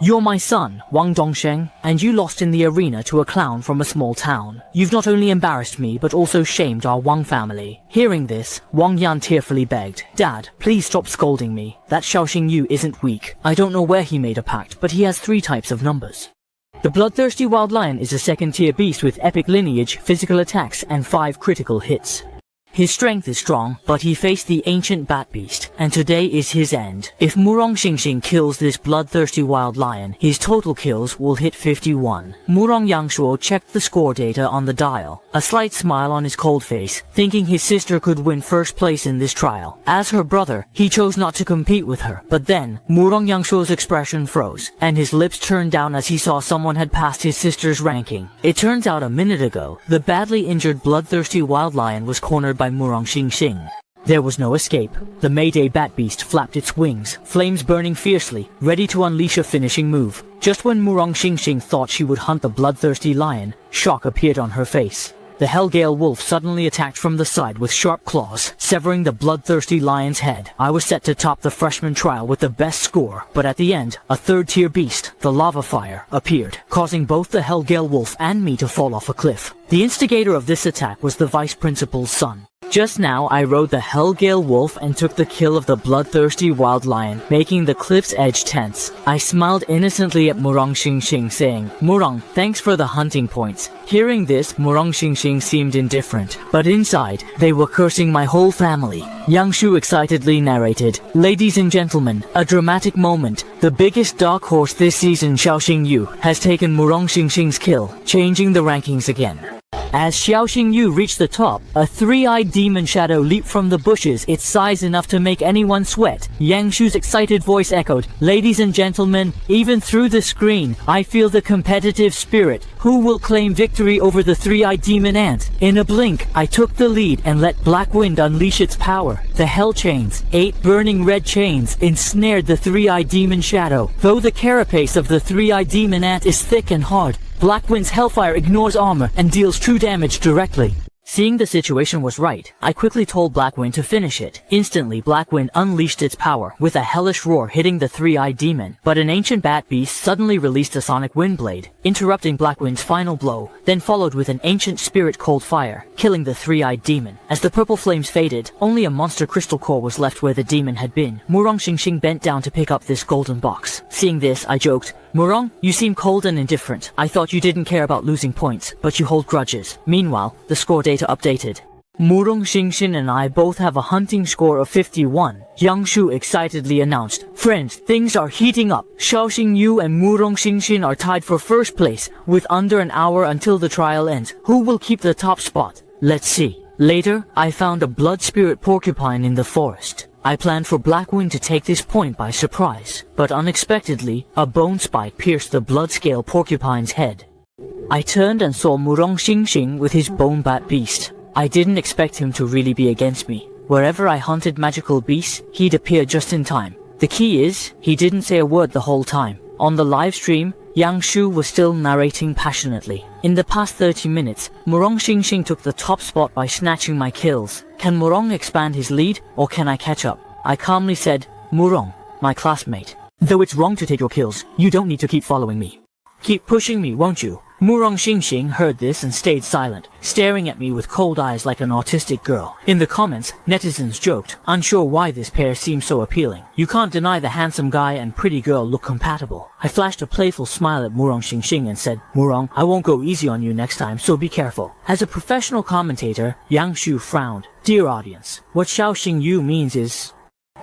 B: You're my son, Wang Dongsheng, and you lost in the arena to a clown from a small town. You've not only embarrassed me, but also shamed our Wang family." Hearing this, Wang Yan tearfully begged, "Dad, please stop scolding me. That Xiao Xingyu isn't weak. I don't know where he made a pact, but he has 3 types of numbers. The bloodthirsty wild lion is a second-tier beast with epic lineage, physical attacks, and 5 critical hits. His strength is strong, but he faced the ancient bat beast, and today is his end. If Murong Xingxing kills this bloodthirsty wild lion, his total kills will hit 51. Murong Yangshuo checked the score data on the dial, a slight smile on his cold face, thinking his sister could win first place in this trial. As her brother, he chose not to compete with her, but then, Murong Yangshuo's expression froze, and his lips turned down as he saw someone had passed his sister's ranking. It turns out a minute ago, the badly injured bloodthirsty wild lion was cornered by Murong Xingxing. There was no escape. The Mayday bat beast flapped its wings, flames burning fiercely, ready to unleash a finishing move. Just when Murong Xingxing thought she would hunt the bloodthirsty lion, shock appeared on her face. The Hellgale wolf suddenly attacked from the side with sharp claws, severing the bloodthirsty lion's head. I was set to top the freshman trial with the best score, but at the end, a third-tier beast, the lava fire, appeared, causing both the Hellgale wolf and me to fall off a cliff. The instigator of this attack was the vice principal's son. Just now, I rode the Hellgale wolf and took the kill of the bloodthirsty wild lion, making the cliff's edge tense. I smiled innocently at Murong Xingxing, saying, "Murong, thanks for the hunting points." Hearing this, Murong Xingxing seemed indifferent, but inside, they were cursing my whole family. Yangshu excitedly narrated, "Ladies and gentlemen, a dramatic moment. The biggest dark horse this season, Xiaoxing Yu, has taken Murong Xingxing's kill, changing the rankings again." As Xiaoxing Yu reached the top, a three-eyed demon shadow leaped from the bushes, its size enough to make anyone sweat. Yangshu's excited voice echoed, "Ladies and gentlemen, even through the screen, I feel the competitive spirit. Who will claim victory over the three-eyed demon ant?" In a blink, I took the lead and let Black Wind unleash its power. The hell chains, 8 burning red chains, ensnared the three-eyed demon shadow. Though the carapace of the three-eyed demon ant is thick and hard, Black Wind's hellfire ignores armor and deals true damage directly. Seeing the situation was right, I quickly told Black Wind to finish it. Instantly, Black Wind unleashed its power, with a hellish roar hitting the three-eyed demon. But an ancient bat beast suddenly released a sonic wind blade, interrupting Black Wind's final blow, then followed with an ancient spirit cold fire, killing the three-eyed demon. As the purple flames faded, only a monster crystal core was left where the demon had been. Murong Xingxing bent down to pick up this golden box. Seeing this, I joked, "Murong, you seem cold and indifferent. I thought you didn't care about losing points, but you hold grudges." Meanwhile, the score data updated. Murong Xingxin and I both have a hunting score of 51. Yangshu excitedly announced, "Friends, things are heating up. Xiaoxing Yu and Murong Xingxin are tied for first place, with under an hour until the trial ends. Who will keep the top spot? Let's see." Later, I found a blood spirit porcupine in the forest. I planned for Black Wind to take this point by surprise, but unexpectedly, a bone spike pierced the blood-scale porcupine's head. I turned and saw Murong Xingxing with his bone bat beast. I didn't expect him to really be against me. Wherever I hunted magical beasts, he'd appear just in time. The key is, he didn't say a word the whole time. On the live stream, Yangshu was still narrating passionately. In the past 30 minutes, Murong Xingxing took the top spot by snatching my kills. Can Murong expand his lead, or can I catch up? I calmly said, "Murong, my classmate. Though it's wrong to take your kills, you don't need to keep following me. Keep pushing me, won't you?" Murong Xingxing heard this and stayed silent, staring at me with cold eyes like an autistic girl. In the comments, netizens joked, unsure why this pair seemed so appealing. You can't deny the handsome guy and pretty girl look compatible. I flashed a playful smile at Murong Xingxing and said, "Murong, I won't go easy on you next time, so be careful." As a professional commentator, Yangshu frowned. "Dear audience, what Xiaoxing Yu means is...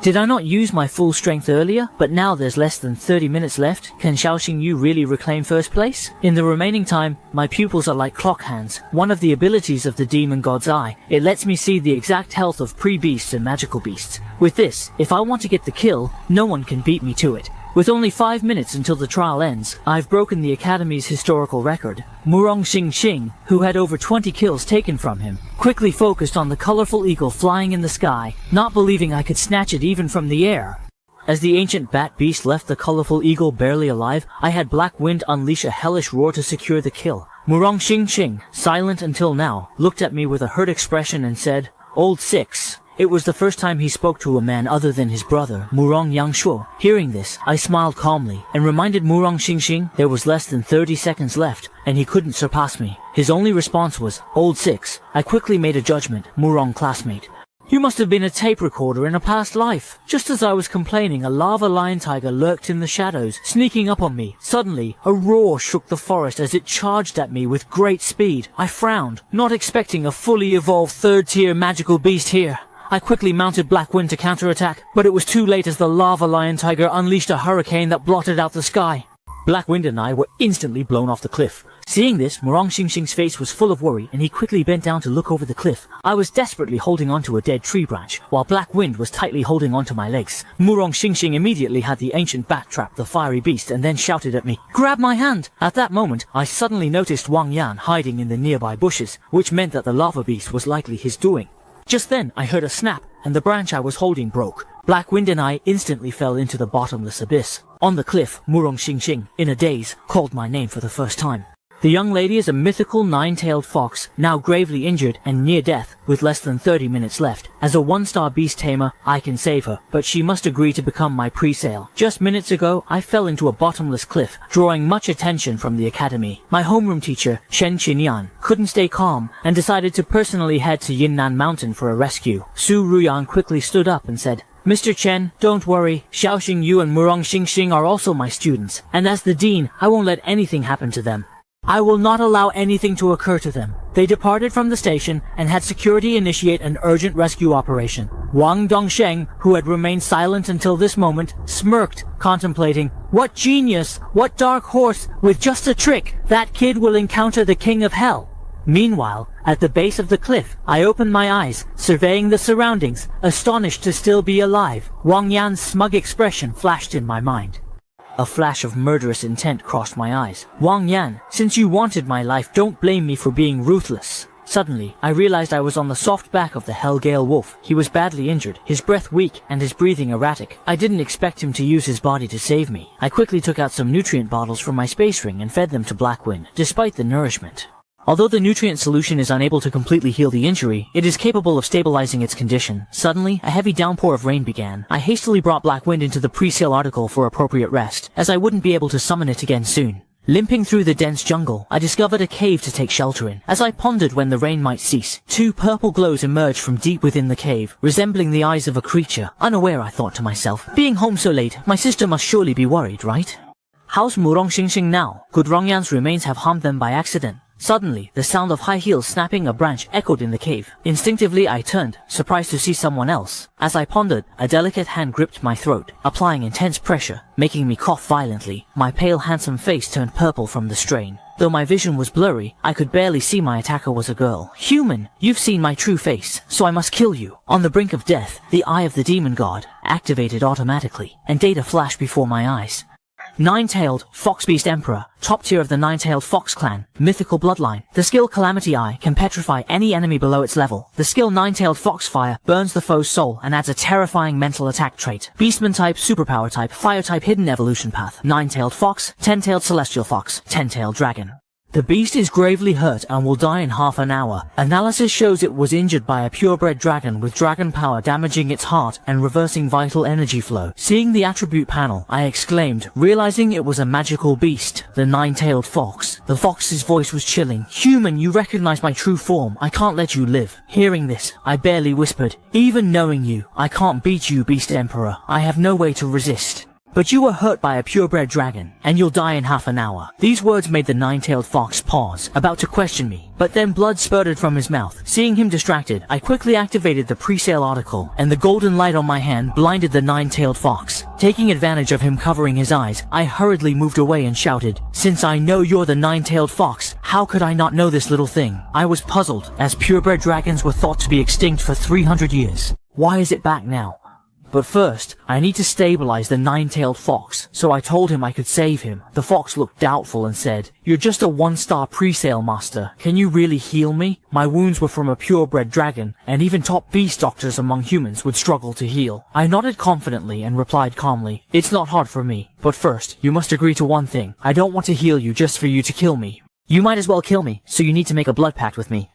B: Did I not use my full strength earlier, but now there's less than 30 minutes left? Can Xiaoxing Yu really reclaim first place? In the remaining time, my pupils are like clock hands, one of the abilities of the demon god's eye. It lets me see the exact health of pre-beasts and magical beasts. With this, if I want to get the kill, no one can beat me to it. With only 5 minutes until the trial ends, I've broken the Academy's historical record. Murong Xingxing, who had over 20 kills taken from him, quickly focused on the colorful eagle flying in the sky, not believing I could snatch it even from the air. As the ancient bat beast left the colorful eagle barely alive, I had Black Wind unleash a hellish roar to secure the kill. Murong Xingxing, silent until now, looked at me with a hurt expression and said, "Old Six." It was the first time he spoke to a man other than his brother, Murong Yangshuo. Hearing this, I smiled calmly, and reminded Murong Xingxing there was less than 30 seconds left, and he couldn't surpass me. His only response was, "Old Six." I quickly made a judgment, Murong classmate. You must have been a tape recorder in a past life. Just as I was complaining, a lava lion tiger lurked in the shadows, sneaking up on me. Suddenly, a roar shook the forest as it charged at me with great speed. I frowned, not expecting a fully evolved third-tier magical beast here. I quickly mounted Black Wind to counterattack, but it was too late as the lava lion tiger unleashed a hurricane that blotted out the sky. Black Wind and I were instantly blown off the cliff. Seeing this, Murong Xingxing's face was full of worry, and he quickly bent down to look over the cliff. I was desperately holding onto a dead tree branch, while Black Wind was tightly holding onto my legs. Murong Xingxing immediately had the ancient bat trap the fiery beast and then shouted at me, "Grab my hand!" At that moment, I suddenly noticed Wang Yan hiding in the nearby bushes, which meant that the lava beast was likely his doing. Just then, I heard a snap, and the branch I was holding broke. Black Wind and I instantly fell into the bottomless abyss. On the cliff, Murong Xingxing, in a daze, called my name for the first time. The young lady is a mythical nine-tailed fox, now gravely injured and near death, with less than 30 minutes left. As a one-star beast tamer, I can save her, but she must agree to become my pre-sale. Just minutes ago, I fell into a bottomless cliff, drawing much attention from the academy. My homeroom teacher, Shen Qinyan, couldn't stay calm and decided to personally head to Yinnan Mountain for a rescue. Su Ruyan quickly stood up and said, "Mr. Chen, don't worry. Xiaoxing Yu and Murong Xingxing are also my students, and as the dean, I won't let anything happen to them. I will not allow anything to occur to them." They departed from the station and had security initiate an urgent rescue operation. Wang Dongsheng, who had remained silent until this moment, smirked, contemplating, "What genius, what dark horse, with just a trick, that kid will encounter the king of hell." Meanwhile, at the base of the cliff, I opened my eyes, surveying the surroundings, astonished to still be alive. Wang Yan's smug expression flashed in my mind. A flash of murderous intent crossed my eyes. "Wang Yan, since you wanted my life, don't blame me for being ruthless." Suddenly, I realized I was on the soft back of the Hellgale wolf. He was badly injured, his breath weak, and his breathing erratic. I didn't expect him to use his body to save me. I quickly took out some nutrient bottles from my space ring and fed them to Blackwind, despite the nourishment. Although the nutrient solution is unable to completely heal the injury, it is capable of stabilizing its condition. Suddenly, a heavy downpour of rain began. I hastily brought Black Wind into the pre-sale article for appropriate rest, as I wouldn't be able to summon it again soon. Limping through the dense jungle, I discovered a cave to take shelter in. As I pondered when the rain might cease, two purple glows emerged from deep within the cave, resembling the eyes of a creature. Unaware, I thought to myself, being home so late, my sister must surely be worried, right? How's Murong Xingxing now? Could Rongyan's remains have harmed them by accident? Suddenly, the sound of high heels snapping a branch echoed in the cave. Instinctively, I turned, surprised to see someone else. As I pondered, a delicate hand gripped my throat, applying intense pressure, making me cough violently. My pale, handsome face turned purple from the strain. Though my vision was blurry, I could barely see my attacker was a girl. "Human, you've seen my true face, so I must kill you." On the brink of death, the eye of the demon god activated automatically, and data flashed before my eyes. Nine-tailed Fox Beast Emperor, top tier of the Nine-tailed Fox clan, mythical bloodline. The skill Calamity Eye can petrify any enemy below its level. The skill Nine-tailed Fox Fire burns the foe's soul and adds a terrifying mental attack trait. Beastman type, superpower type, fire type, hidden evolution path. Nine-tailed Fox, Ten-tailed Celestial Fox, Ten-tailed Dragon. The beast is gravely hurt and will die in half an hour. Analysis shows it was injured by a purebred dragon with dragon power damaging its heart and reversing vital energy flow. Seeing the attribute panel, I exclaimed, realizing it was a magical beast, the nine-tailed fox. The fox's voice was chilling. "Human, you recognize my true form. I can't let you live." Hearing this, I barely whispered, "Even knowing you, I can't beat you, Beast Emperor. I have no way to resist. But you were hurt by a purebred dragon, and you'll die in half an hour." These words made the nine-tailed fox pause, about to question me, but then blood spurted from his mouth. Seeing him distracted, I quickly activated the pre-sale article, and the golden light on my hand blinded the nine-tailed fox. Taking advantage of him covering his eyes, I hurriedly moved away and shouted, "Since I know you're the nine-tailed fox, how could I not know this little thing?" I was puzzled, as purebred dragons were thought to be extinct for 300 years. Why is it back now? But first, I need to stabilize the nine-tailed fox, so I told him I could save him. The fox looked doubtful and said, "You're just a one-star pre-sale master. Can you really heal me? My wounds were from a purebred dragon, and even top beast doctors among humans would struggle to heal." I nodded confidently and replied calmly, "It's not hard for me. But first, you must agree to one thing. I don't want to heal you just for you to kill me. You might as well kill me, so you need to make a blood pact with me."